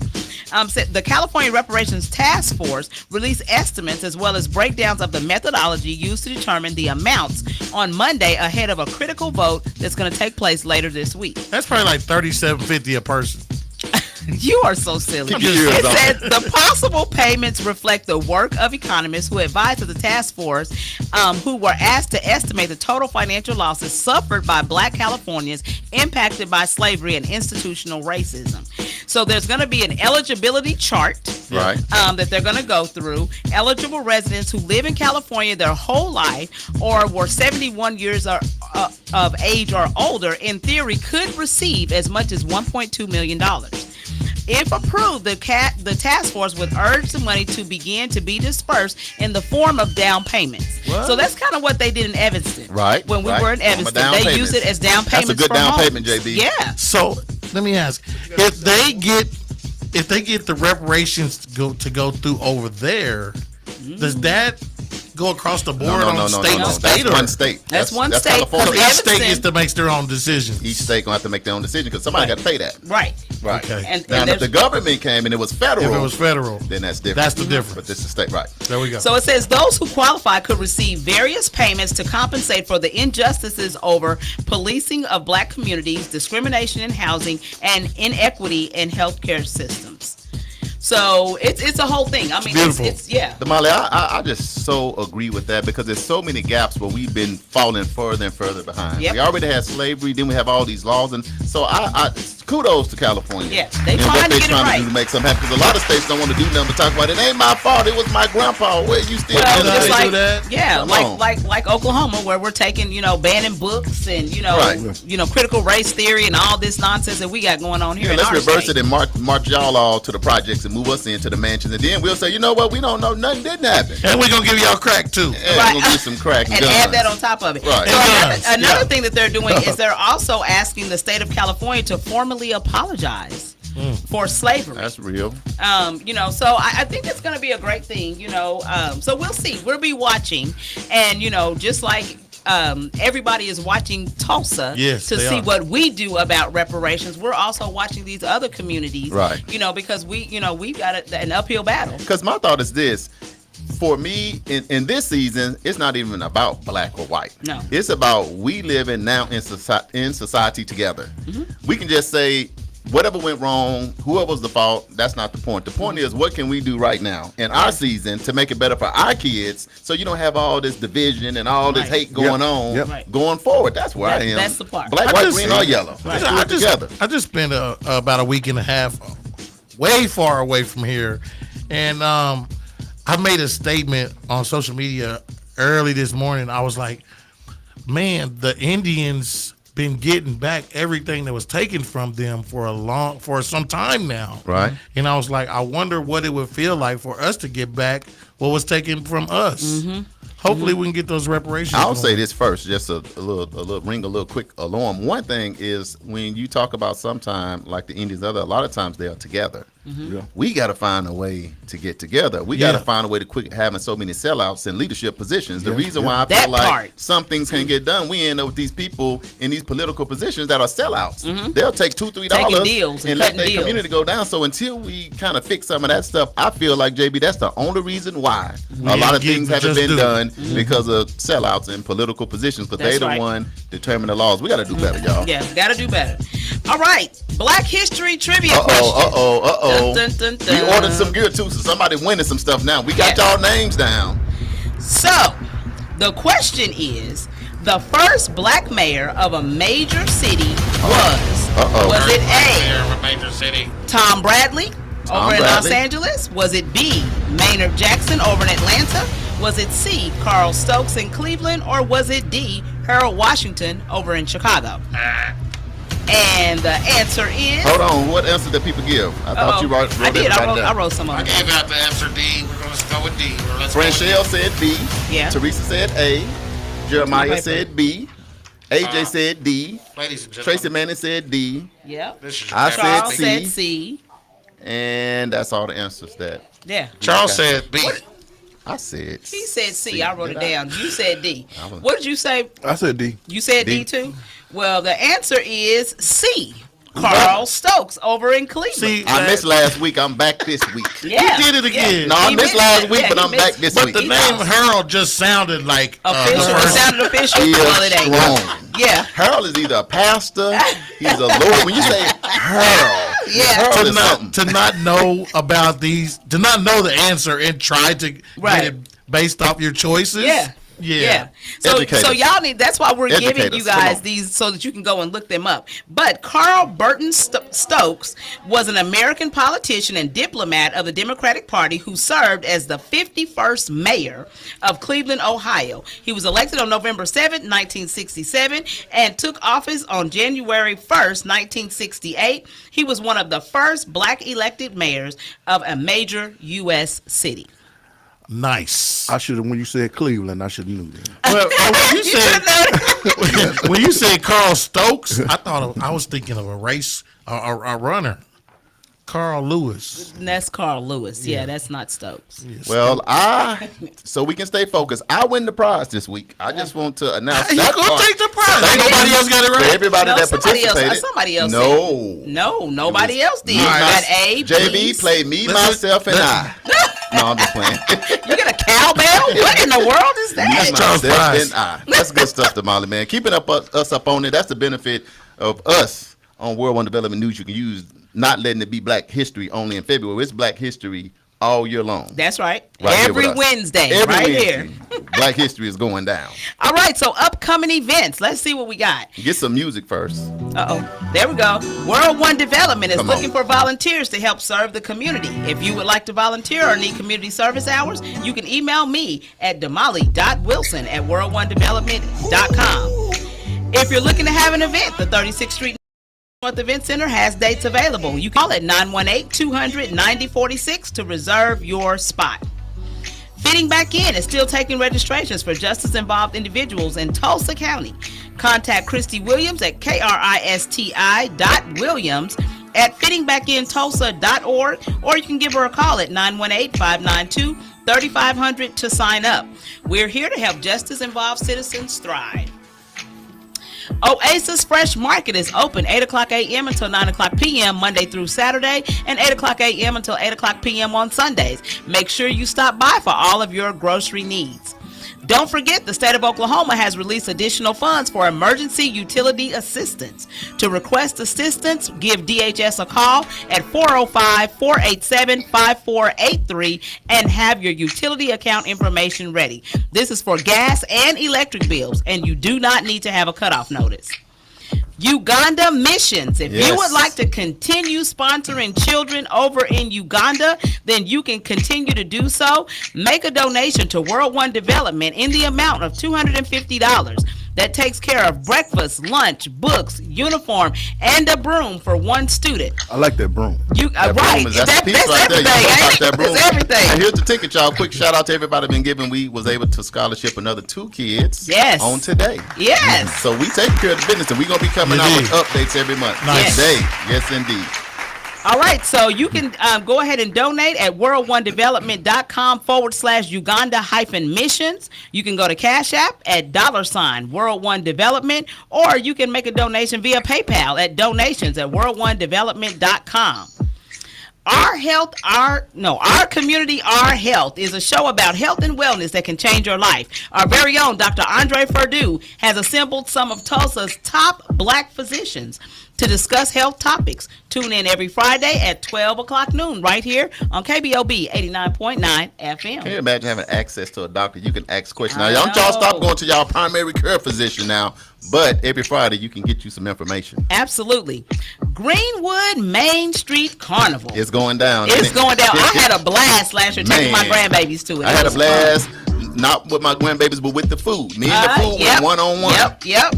I: said the California Reparations Task Force released estimates as well as breakdowns of the methodology used to determine the amounts on Monday ahead of a critical vote that's going to take place later this week.
F: That's probably like $37.50 a person.
I: You are so silly. It said the possible payments reflect the work of economists who advised to the task force, who were asked to estimate the total financial losses suffered by Black Californians impacted by slavery and institutional racism. So there's going to be an eligibility chart,
D: right?
I: That they're going to go through. Eligible residents who live in California their whole life or were 71 years of age or older, in theory, could receive as much as $1.2 million. If approved, the task force would urge the money to begin to be dispersed in the form of down payments. What? So that's kind of what they did in Evanston.
D: Right.
I: When we were in Evanston, they used it as down payments.
D: That's a good down payment, JB.
I: Yeah.
F: So let me ask, if they get the reparations to go through over there, does that go across the board on state to state?
D: That's one state.
I: That's one state.
D: California.
F: Each state gets to make their own decision.
D: Each state gonna have to make their own decision because somebody got to pay that.
I: Right.
D: Right.
F: Okay.
I: And
D: if the government came and it was federal, then that's different.
F: That's the difference.
D: But this is state, right?
F: There we go.
I: So it says those who qualify could receive various payments to compensate for the injustices over policing of Black communities, discrimination in housing, and inequity in healthcare systems. So it's a whole thing. I mean, it's
D: Damali, I just so agree with that because there's so many gaps where we've been falling further and further behind. Yep. We already had slavery, then we have all these laws, and so I kudos to California.
I: Yeah, they trying to get it right.
D: To do to make something happen because a lot of states don't want to do nothing but talk about it. It ain't my fault. It was my grandpa. Where you still
I: do
D: that?
I: Yeah, like Oklahoma, where we're taking banning books and critical race theory and all this nonsense that we got going on here.
D: Yeah, let's reverse it and march y'all all to the projects and move us into the mansions, and then we'll say, you know what, we don't know, nothing didn't happen,
F: and we're gonna give y'all crack too.
D: And we're gonna give some crack and
I: add that on top of it.
D: Right.
I: So another thing that they're doing is they're also asking the state of California to formally apologize for slavery.
D: That's real.
I: So I think it's going to be a great thing. So we'll see. We'll be watching, and just like everybody is watching Tulsa to see what we do about reparations, we're also watching these other communities,
D: right?
I: Because we've got an uphill battle.
D: Because my thought is this. For me, in this season, it's not even about black or white.
I: No.
D: It's about we living now in society together. Mm-hmm. We can just say, whatever went wrong, whoever was the fault, that's not the point. The point is, what can we do right now in our season to make it better for our kids so you don't have all this division and all this hate going on going forward? That's where I am.
I: That's the part.
D: Black, white, green, or yellow.
F: Right. I just spent about a week and a half way far away from here. And I made a statement on social media early this morning. I was like, man, the Indians been getting back everything that was taken from them for some time now.
D: Right.
F: And I was like, I wonder what it would feel like for us to get back what was taken from us. Mm-hmm. Hopefully we can get those reparations.
D: I'll say this first, just a little ring a little quick alarm. One thing is when you talk about sometime like the Indians, a lot of times they are together. Mm-hmm. Yeah. We got to find a way to get together. We got to find a way to quit having so many sellouts in leadership positions. The reason why I feel like some things can get done, we end up with these people in these political positions that are sellouts. Mm-hmm. They'll take $2-3 and let their community go down. So until we kind of fix some of that stuff, I feel like, JB, that's the only reason why a lot of things haven't been done because of sellouts in political positions. But they're the one determine the laws. We got to do better, y'all.
I: Yeah, got to do better. All right, Black History Trivia question.
D: Dun, dun, dun. We ordered some gear too, so somebody winning some stuff now. We got y'all names down.
I: So, the question is, the first black mayor of a major city was it A,
F: major city?
I: Tom Bradley over in Los Angeles? Was it B, Maynard Jackson over in Atlanta? Was it C, Carl Stokes in Cleveland? Or was it D, Harold Washington over in Chicago? And the answer is...
D: Hold on, what answer did people give? I thought you wrote
I: I wrote some of them.
F: I gave out the answer D. We're going to go with D.
D: Franchelle said B.
I: Yeah.
D: Teresa said A. Jeremiah said B. AJ said D.
F: Ladies and gentlemen.
D: Tracy Manning said D.
I: Yep.
D: I
I: said C.
D: And that's all the answers that...
I: Yeah.
F: Charles said B.
D: I said
I: He said C. I wrote it down. You said D. What did you say?
H: I said D.
I: You said D too? Well, the answer is C. Carl Stokes over in Cleveland.
F: See,
D: I missed last week. I'm back this week.
I: Yeah.
F: He did it again.
D: No, I
I: He
D: missed
I: missed
D: last
I: it.
D: week,
I: Yeah,
D: but
I: he
D: I'm back
I: missed
D: this
F: But
D: week.
F: the name Harold just sounded like
I: official.
F: the
I: It
F: first.
I: sounded official.
D: He
I: Well,
D: is
I: it ain't.
D: strong.
I: Yeah.
D: Harold is either a pastor, he's a lord. When you say Harold,
I: Yeah.
D: Harold
F: to
D: is
F: not
D: something.
F: to not know about these, to not know the answer and try to
I: Right.
F: get it based off your choices.
I: Yeah.
F: Yeah.
I: So
D: Educate
I: so
D: us.
I: y'all need. That's why we're
D: Educate
I: giving you
D: us. Come
I: guys
D: on.
I: these so that you can go and look them up. But Carl Burton Stokes was an American politician and diplomat of the Democratic Party who served as the 51st mayor of Cleveland, Ohio. He was elected on November 7, 1967, and took office on January 1st, 1968. He was one of the first black elected mayors of a major U.S. city.
F: Nice.
H: I should have, when you said Cleveland, I should have knew that.
F: Well, when you said Carl Stokes, I was thinking of a race, a runner, Carl Lewis.
I: That's Carl Lewis. Yeah, that's not Stokes.
D: Well, so we can stay focused. I win the prize this week. I just want to announce
F: You
D: that
F: gonna
D: part.
F: take the prize? Ain't nobody else got it
D: For
F: right.
D: everybody
I: No,
D: that
I: somebody else-
D: participated.
I: somebody else
D: No.
I: No, nobody else did.
D: Me,
I: You got
D: my-
I: A,
D: JB
I: please.
D: played me,
F: Listen,
D: myself, and I. No, I'm just playing.
I: You get a cowbell? What in the world is
D: Me,
I: that?
F: Charles
D: myself,
F: Prize.
D: and I. That's good stuff, Damali, man. Keeping us up on it. That's the benefit of us on World One Development News. You can use not letting it be Black History only in February. It's Black History all year long.
I: That's right.
D: Right here
I: Every
D: with us.
I: Wednesday,
D: Every
I: right
D: Wednesday,
I: here.
D: Black History is going down.
I: All right, so upcoming events. Let's see what we got.
D: Get some music first.
I: Uh-oh. There we go. World One Development is
D: Come
I: looking
D: on.
I: for volunteers to help serve the community. If you would like to volunteer or need community service hours, you can email me at damali.wilson@world1development.com. If you're looking to have an event, the 36th Street North Event Center has dates available. You call at 918-200-9046 to reserve your spot. Fitting Back In is still taking registrations for justice-involved individuals in Tulsa County. Contact Christy Williams at kristi.williams@fittingbacktulsa.org, or you can give her a call at 918-592-3500 to sign up. We're here to help justice-involved citizens thrive. Oasis Fresh Market is open 8 o'clock a.m. until 9 o'clock p.m. Monday through Saturday, and 8 o'clock a.m. until 8 o'clock p.m. on Sundays. Make sure you stop by for all of your grocery needs. Don't forget, the state of Oklahoma has released additional funds for emergency utility assistance. To request assistance, give DHS a call at 405-487-5483 and have your utility account information ready. This is for gas and electric bills, and you do not need to have a cutoff notice. Uganda Missions. If you would like to continue sponsoring children over in Uganda, then you can continue to do so. Make a donation to World One Development in the amount of $250. That takes care of breakfast, lunch, books, uniform, and a broom for one student.
H: I like that broom.
D: That
I: Right.
D: broom is- that's the piece right there. You
I: everything.
D: talk about
I: Ain't
D: that
I: it?
D: broom.
I: That's everything.
D: And here's the ticket, y'all. Quick shout out to everybody been giving. We was able to scholarship another 2 kids
I: Yes.
D: on today.
I: Yes.
D: So we take care of the business, and we're going to be coming out with updates every month.
F: Nice.
D: Today. Yes, indeed.
I: All right, so you can go ahead and donate at world1development.com/Uganda-missions. You can go to Cash App at $World One Development, or you can make a donation via PayPal at donations@world1development.com. Our Community, Our Health is a show about health and wellness that can change your life. Our very own Dr. Andre Perdue has assembled some of Tulsa's top Black physicians to discuss health topics. Tune in every Friday at 12 o'clock noon right here on KBOB 89.9 FM.
D: Can you imagine having access to a doctor? You can ask questions. Now, don't y'all stop going to y'all primary care physician now, but every Friday you can get you some information.
I: Absolutely. Greenwood Main Street Carnival.
D: It's going down.
I: It's going down. I had a blast last year taking my
D: Man.
I: grandbabies to it.
D: I
I: It
D: had a
I: was
D: blast, not with my grandbabies, but with the food. Me and the food went one-on-one.
I: Yep.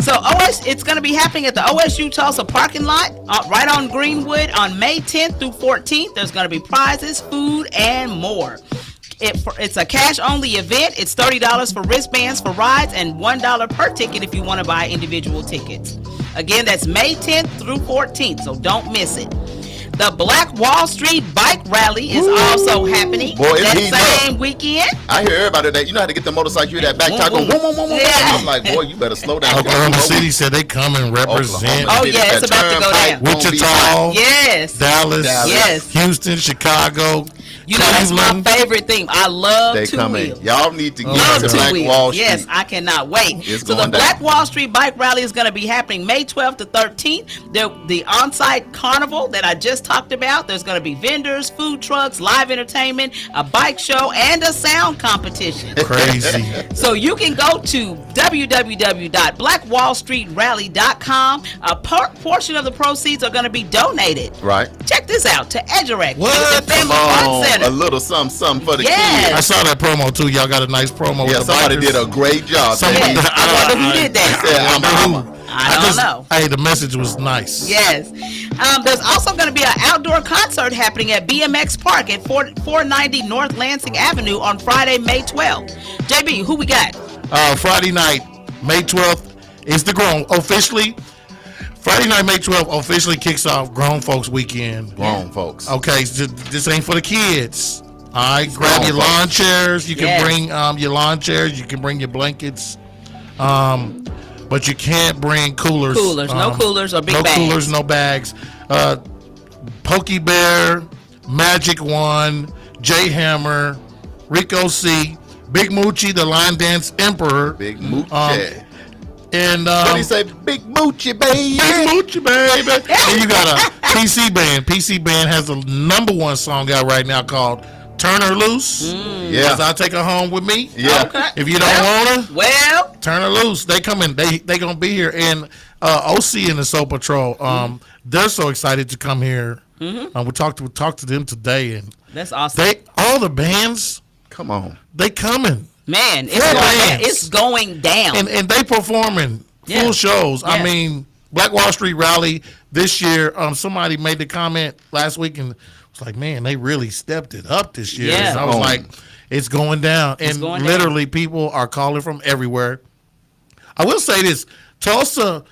I: So it's going to be happening at the OSU Tulsa parking lot right on Greenwood on May 10th through 14th. There's going to be prizes, food, and more. It's a cash-only event. It's $30 for wristbands for rides and $1 per ticket if you want to buy individual tickets. Again, that's May 10th through 14th, so don't miss it. The Black Wall Street Bike Rally is also happening
D: Boy, it's
I: that
D: heating
I: same
D: up.
I: weekend.
D: I hear everybody that you know how to get the motorcycle, you hear that back tire going, whoom, whoom, whoom, whoom.
I: Yeah.
D: I'm like, boy, you better slow down.
F: Oklahoma City said they come and represent.
I: Oh, yeah, it's about to go down.
F: Wichita,
I: Yes.
F: Dallas,
I: Yes.
F: Houston, Chicago.
I: You know, that's my
F: Cleveland.
I: favorite theme. I love
D: They
I: two
D: coming.
I: wheels.
D: Y'all need to get
I: Love
D: to
I: two
D: Black
I: wheels.
D: Wall Street.
I: Yes, I cannot wait.
D: It's
I: So the
D: going down.
I: Black Wall Street Bike Rally is going to be happening May 12th to 13th. The on-site carnival that I just talked about. There's going to be vendors, food trucks, live entertainment, a bike show, and a sound competition.
F: Crazy.
I: So you can go to www.blackwallstreetrally.com. A portion of the proceeds are going to be donated.
D: Right.
I: Check this out to EduRec,
F: What?
I: the Family
D: Come
I: Fun
D: on,
I: Center.
D: a little something for the
I: Yes.
F: I
D: kids.
F: saw that promo too. Y'all got a nice promo.
D: Yeah,
F: with the
D: somebody
F: bikers.
D: did a great job.
F: Somebody-
I: Yes. I wonder who did that.
D: Yeah,
I: I don't know.
F: Hey, the message was nice.
I: Yes. There's also going to be an outdoor concert happening at BMX Park at 490 North Lansing Avenue on Friday, May 12th. JB, who we got?
F: Friday night, May 12th, is the Friday night, May 12th, officially kicks off Grown Folks Weekend.
D: Grown folks.
F: Okay, so this ain't for the kids. All right, grab
D: grown
F: your lawn
D: folks.
F: chairs. You can
I: Yes.
F: bring your lawn chairs. You can bring your blankets. But you can't bring coolers.
I: No coolers or big
F: no
I: bags.
F: No coolers, no bags. Pokey Bear, Magic One, J Hammer, Rico C, Big Moochie, the Line Dance Emperor.
D: Big Moochie.
F: And
D: what do you say? Big Moochie, baby.
F: Big Moochie, baby. And you got a PC Band. PC Band has the #1 song out right now called Turn Her Loose.
D: Yeah.
F: 'Cause I'll take her home with me.
D: Yeah.
I: Okay.
F: If you don't want her,
I: Well,
F: turn her loose. They coming. They gonna be here. And OC and the Soul Patrol. They're so excited to come here. We talked to them today, and
I: that's awesome.
F: all the bands.
D: Come on.
F: They coming.
I: Man,
F: bands.
I: it's going down.
F: And they performing
I: Yeah.
F: full shows. I
I: Yeah.
F: mean, Black Wall Street Rally this year. Somebody made the comment last week and was like, "Man, they really stepped it up this year."
I: Yeah.
F: And I was like, "It's going down," and
I: going
F: literally people are calling from everywhere. I will say this: Tulsa,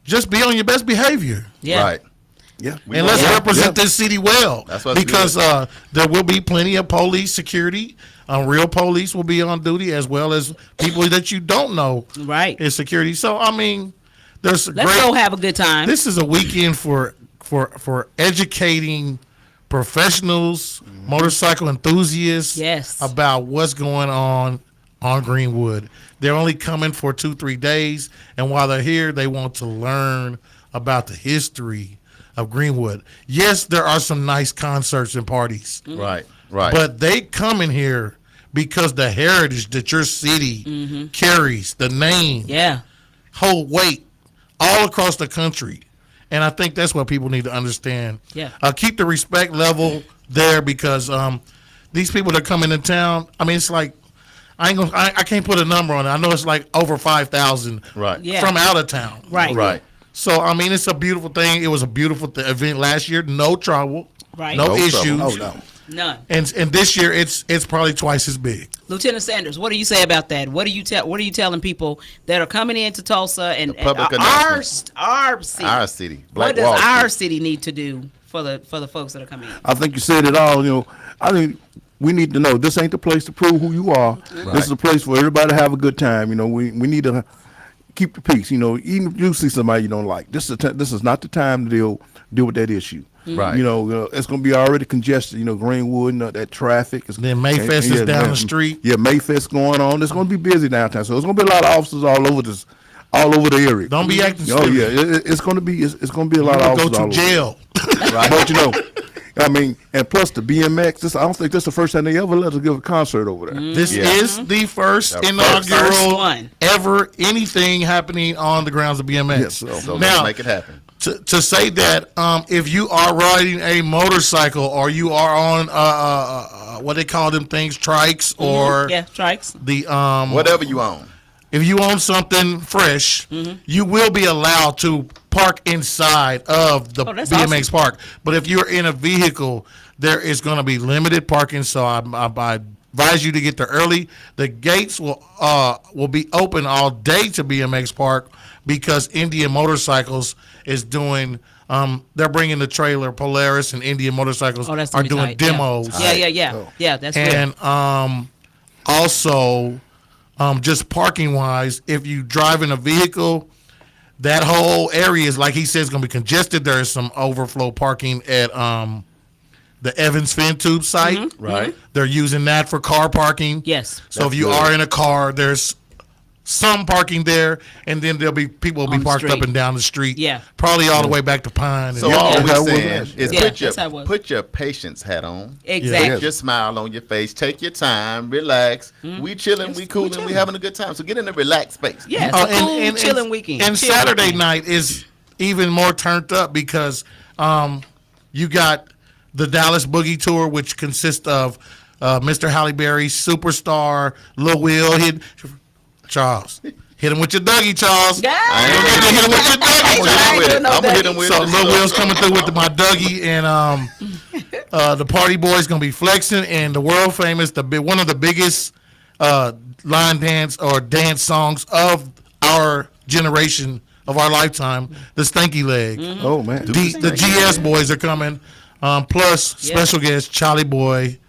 F: just be on your best behavior.
I: Yeah.
D: Right.
H: Yeah.
F: And let's represent this city well.
D: That's what's
F: because there will be plenty of police security. Real police will be on duty as well as people that you don't know
I: Right.
F: is security. So I mean, there's
I: Let's go have a good time.
F: This is a weekend for educating professionals, motorcycle enthusiasts,
I: Yes.
F: about what's going on Greenwood. They're only coming for 2-3 days, and while they're here, they want to learn about the history of Greenwood. Yes, there are some nice concerts and parties,
D: Right. Right.
F: but they come in here because the heritage that your city carries, the name,
I: Yeah.
F: hold weight all across the country. And I think that's what people need to understand.
I: Yeah.
F: Keep the respect level there because these people that come into town, I mean, it's like, I can't put a number on it. I know it's like over 5,000
D: Right.
I: Yeah.
F: from out of town.
I: Right.
D: Right.
F: So, I mean, it's a beautiful thing. It was a beautiful event last year. No trouble.
I: Right.
F: No
D: No
F: issues.
D: trouble.
H: Oh no.
I: None.
F: And this year, it's probably twice as big.
I: Lieutenant Sanders, what do you say about that? What are you telling people that are coming into Tulsa and
D: public
I: our
D: announcement.
I: city?
D: Our city.
I: What
D: Black
I: does
D: Wall
I: our
D: Street.
I: city need to do for the folks that are coming in?
H: I think you said it all. You know, I think we need to know this ain't the place to prove who you are. This is a place for everybody to have a good time. You know, we need to keep the peace. You know, even if you see somebody you don't like, this is not the time to deal with that issue.
D: Right.
H: You know, it's going to be already congested. You know, Greenwood, that traffic.
F: Then Mayfest is down the street.
H: Yeah, Mayfest going on. It's going to be busy downtown. So it's going to be a lot of officers all over the area.
F: Don't be acting
H: Oh
F: stupid.
H: yeah, it's going to be a lot of
F: Go
H: officers
F: to
H: all over.
F: jail.
D: Right.
H: But you know, I mean, and plus the BMX. I don't think this is the first time they ever let us give a concert over there.
F: This
D: Yeah.
F: is the first
D: The
F: inaugural
I: first one.
F: ever anything happening on the grounds of BMX.
H: Yes, so
D: So
F: Now,
D: let's make it happen.
F: to say that if you are riding a motorcycle or you are on what they call them things, trikes, or
I: Yeah, strikes.
F: the
D: Whatever you own.
F: if you own something fresh, you will be allowed to park inside of the
I: Oh, that's
F: BMX
I: awesome.
F: park. But if you're in a vehicle, there is going to be limited parking. So I advise you to get there early. The gates will be open all day to BMX Park because Indian Motorcycles is doing they're bringing the trailer. Polaris and Indian Motorcycles are doing demos.
I: Yeah, that's
F: and also just parking wise, if you drive in a vehicle, that whole area is, like he says, going to be congested. There is some overflow parking at the Evans Fin Tube site.
E: Right.
F: They're using that for car parking.
I: Yes.
F: So if you are in a car, there's some parking there, and then there'll be people will be parked up and down the street.
I: Yeah.
F: Probably all the way back to Pine.
E: So all we're saying is put your patience hat on.
I: Exactly.
E: Put your smile on your face. Take your time. Relax. We chilling. We cooling. We having a good time. So get in the relaxed space.
I: Yeah. It's a chilling weekend.
F: And Saturday night is even more turned up because you got the Dallas Boogie Tour, which consists of Mr. Halle Berry, Superstar, Lil Will, Charles. Hit him with your Dougie, Charles.
I: Yeah.
F: Hit him with your Dougie.
E: I'm gonna hit him with it.
F: So Lil Will's coming through with my Dougie, and the Party Boy's gonna be flexing, and the world famous, one of the biggest line dance or dance songs of our generation, of our lifetime, the Stanky Leg.
H: Oh man,
F: the GS boys are coming. Plus special guest Charlie Boy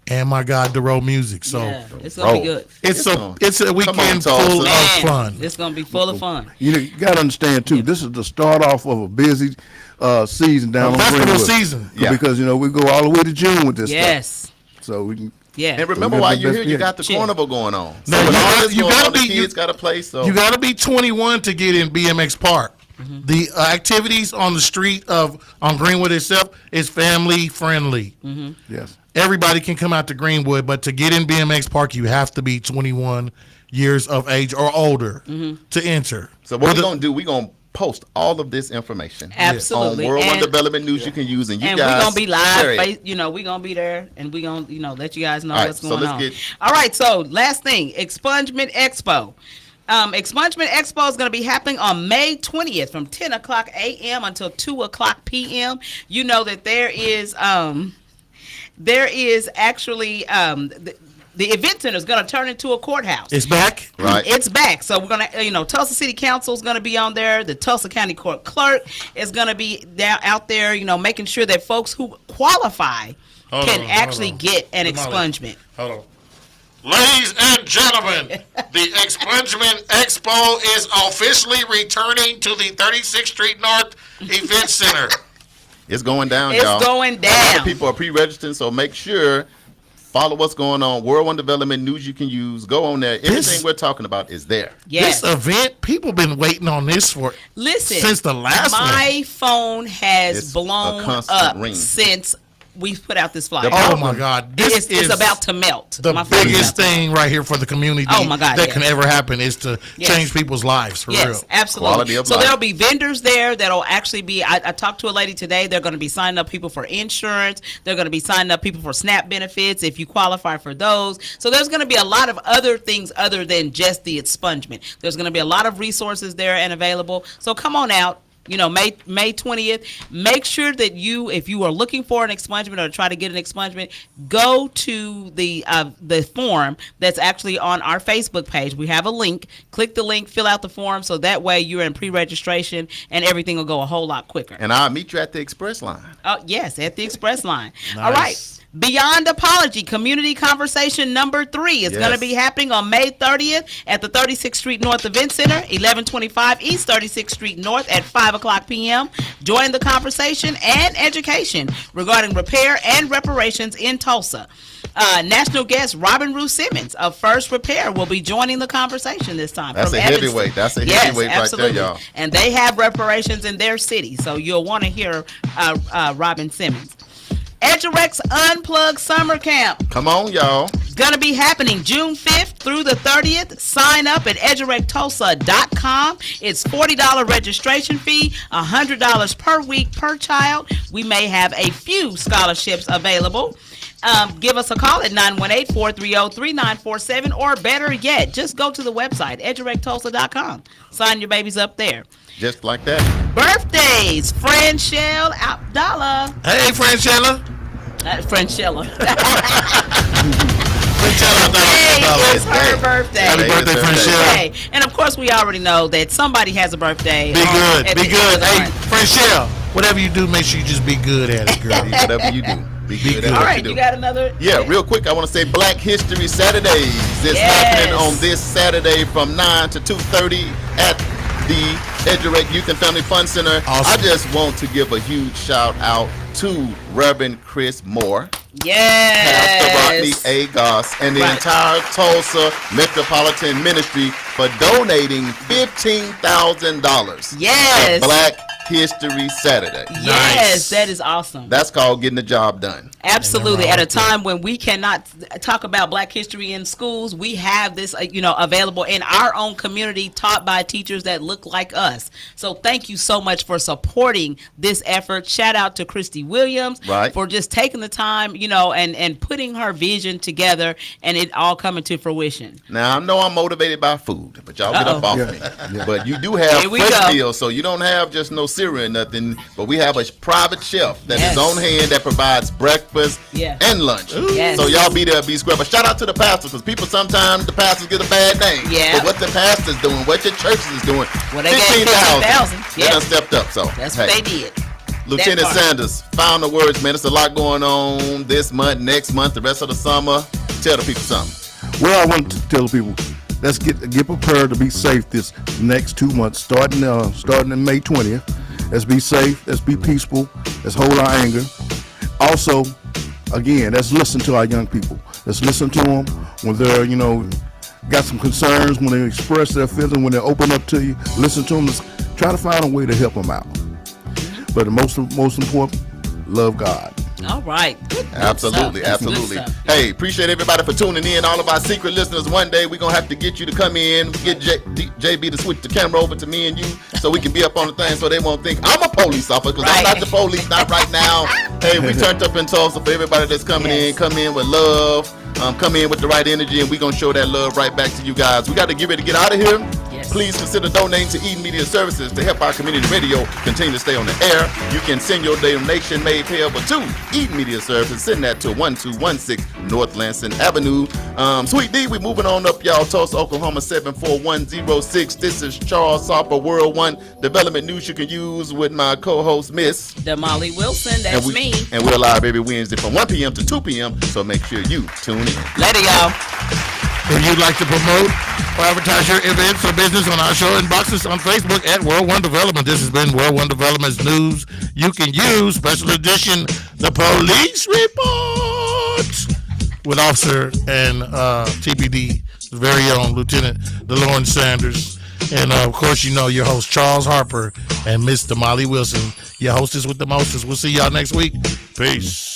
F: and my God, the Road Music. So
I: it's gonna be good.
F: It's a weekend full of fun.
I: It's gonna be full of fun.
H: You got to understand too. This is the start off of a busy season down on
F: festival
H: Greenwood.
F: season.
H: Because we go all the way to June with this stuff. So we can.
I: Yeah.
E: And remember, while you're here, you got the carnival going on. So
F: you gotta be.
E: Kids got to play. So
F: you got to be 21 to get in BMX Park. The activities on the street on Greenwood itself is family friendly.
H: Yes.
F: Everybody can come out to Greenwood, but to get in BMX Park, you have to be 21 years of age or older to enter.
E: So what we're going to do, we're going to post all of this information
I: absolutely
E: on World One Development News you can use, and
I: we're going to be live. We're going to be there, and we're going to let you guys know what's going on. All right, so last thing, Expungement Expo. Expungement Expo is going to be happening on May 20th from 10 o'clock a.m. until 2 o'clock p.m. You know that there is actually the event center is going to turn into a courthouse.
F: It's back,
E: right?
I: It's back. So we're going to, Tulsa City Council is going to be on there. The Tulsa County Court Clerk is going to be out there, making sure that folks who qualify can actually get an expungement.
F: Hold on. Ladies and gentlemen, the Expungement Expo is officially returning to the 36th Street North Event Center.
E: It's going down,
I: y'all.
E: It's
I: going down.
E: A lot of people are pre-registering, so make sure, follow what's going on. World One Development News you can use. Go on there. Everything we're talking about is there.
I: Yes.
F: This event, people been waiting on this since the last one.
I: My phone has blown up since we put out this flyer.
F: Oh my God!
I: It's about to melt.
F: The biggest thing right here for the community that can ever happen is to change people's lives for real.
I: Absolutely. So there'll be vendors there that'll actually be. I talked to a lady today. They're going to be signing up people for insurance. They're going to be signing up people for SNAP benefits if you qualify for those. So there's going to be a lot of other things other than just the expungement. There's going to be a lot of resources there and available. So come on out. May 20th. Make sure that if you are looking for an expungement or try to get an expungement, go to the form that's actually on our Facebook page. We have a link. Click the link, fill out the form, so that way you're in pre-registration and everything will go a whole lot quicker.
E: And I'll meet you at the Express Line.
I: Yes, at the Express Line.
F: Nice.
I: All right. Beyond Apology, Community Conversation number 3 is going to be happening on May 30th at the 36th Street North Event Center, 1125 East 36th Street North at 5 o'clock p.m. Join the conversation and education regarding repair and reparations in Tulsa. National guest Robin Rue Simmons of First Repair will be joining the conversation this time.
E: That's a heavyweight. That's a heavyweight right there, y'all.
I: And they have reparations in their city, so you'll want to hear Robin Simmons. EduRec's Unplugged Summer Camp.
E: Come on, y'all.
I: It's going to be happening June 5th through the 30th. Sign up at edurectulsa.com. It's $40 registration fee, $100 per week per child. We may have a few scholarships available. Give us a call at 918-430-3947, or better yet, just go to the website, edurectulsa.com. Sign your babies up there.
E: Just like that.
I: Birthdays, Franchelle Abdallah.
F: Hey, Franchella.
I: Franchella.
F: Franchella.
I: It's her birthday.
F: Happy birthday, Franchella.
I: And of course, we already know that somebody has a birthday.
F: Be good. Hey, Franchella. whatever you do, make sure you just be good at it, girl.
D: Whatever you do, be good at
I: All
D: what
I: right,
D: you do.
I: you got another?
D: Yeah, real quick, I want to say Black History Saturdays. It's happening on this Saturday from 9 to 2:30 at the Edurate Youth and Family Fun Center.
F: Awesome.
D: I just want to give a huge shout out to Reverend Chris Moore, Pastor Rodney
I: Yes.
D: A. Goss, and the entire Tulsa Metropolitan Ministry for donating $15,000.
I: Yes.
D: to Black History Saturday.
I: Yes, that is awesome.
D: That's called getting the job done.
I: Absolutely. At a time when we cannot talk about Black history in schools, we have this, available in our own community, taught by teachers that look like us. So thank you so much for supporting this effort. Shout out to Christy Williams for just taking the time, and putting her vision together, and it all coming to fruition.
D: Now, I know I'm motivated by food, but y'all get up off me. But you do have
I: Here we
D: fresh
I: go.
D: meals, so you don't have just no cereal or nothing. But we have a private chef that is on hand that provides breakfast and lunch.
I: Yes.
D: So y'all be there, be square. But shout out to the pastors, because people sometimes the pastors get a bad name.
I: Yeah.
D: But what the pastors doing, what your churches is doing,
I: Well, they got 15,000.
D: They done stepped up. So
I: That's what they did.
D: Lieutenant
I: That part.
D: Sanders, final words, man. There's a lot going on this month, next month, the rest of the summer. Tell the people something.
H: Well, I want to tell people, let's get prepared to be safe this next 2 months, starting in May 20th. Let's be safe. Let's be peaceful. Let's hold our anger. Also, again, let's listen to our young people. Let's listen to them when they're, got some concerns, when they express their feelings, when they open up to you. Listen to them. Let's try to find a way to help them out. But the most important, love God.
I: All right.
D: Absolutely. Hey, appreciate everybody for tuning in. All of our secret listeners, one day we're going to have to get you to come in, get JB to switch the camera over to me and you so we can be up on the thing so they won't think I'm a police officer, because I'm not the police, not right now. Hey, we turned up in Tulsa for everybody that's coming in. Come in with love. Come in with the right energy, and we're going to show that love right back to you guys. We got to get ready to get out of here. Please consider donating to Eden Media Services to help our community radio continue to stay on the air. You can send your donation made payable to Eden Media Services. Send that to 1216 North Lansing Avenue. Sweet D, we're moving on up, y'all. Tulsa, Oklahoma 74106. This is Charles Harper, World One Development News you can use with my co-host, Miss
I: Damali Wilson. That's me.
D: And we're live every Wednesday from 1 p.m. to 2 p.m. So make sure you tune in.
I: Later, y'all.
F: If you'd like to promote or advertise your events or business on our show, inbox us on Facebook at World One Development. This has been World One Development's news you can use, special edition, the police report, with Officer and TPD, very own Lieutenant DeLorne Sanders. And, of course, your host, Charles Harper, and Miss Damali Wilson, your hostess with the mostest. We'll see y'all next week. Peace.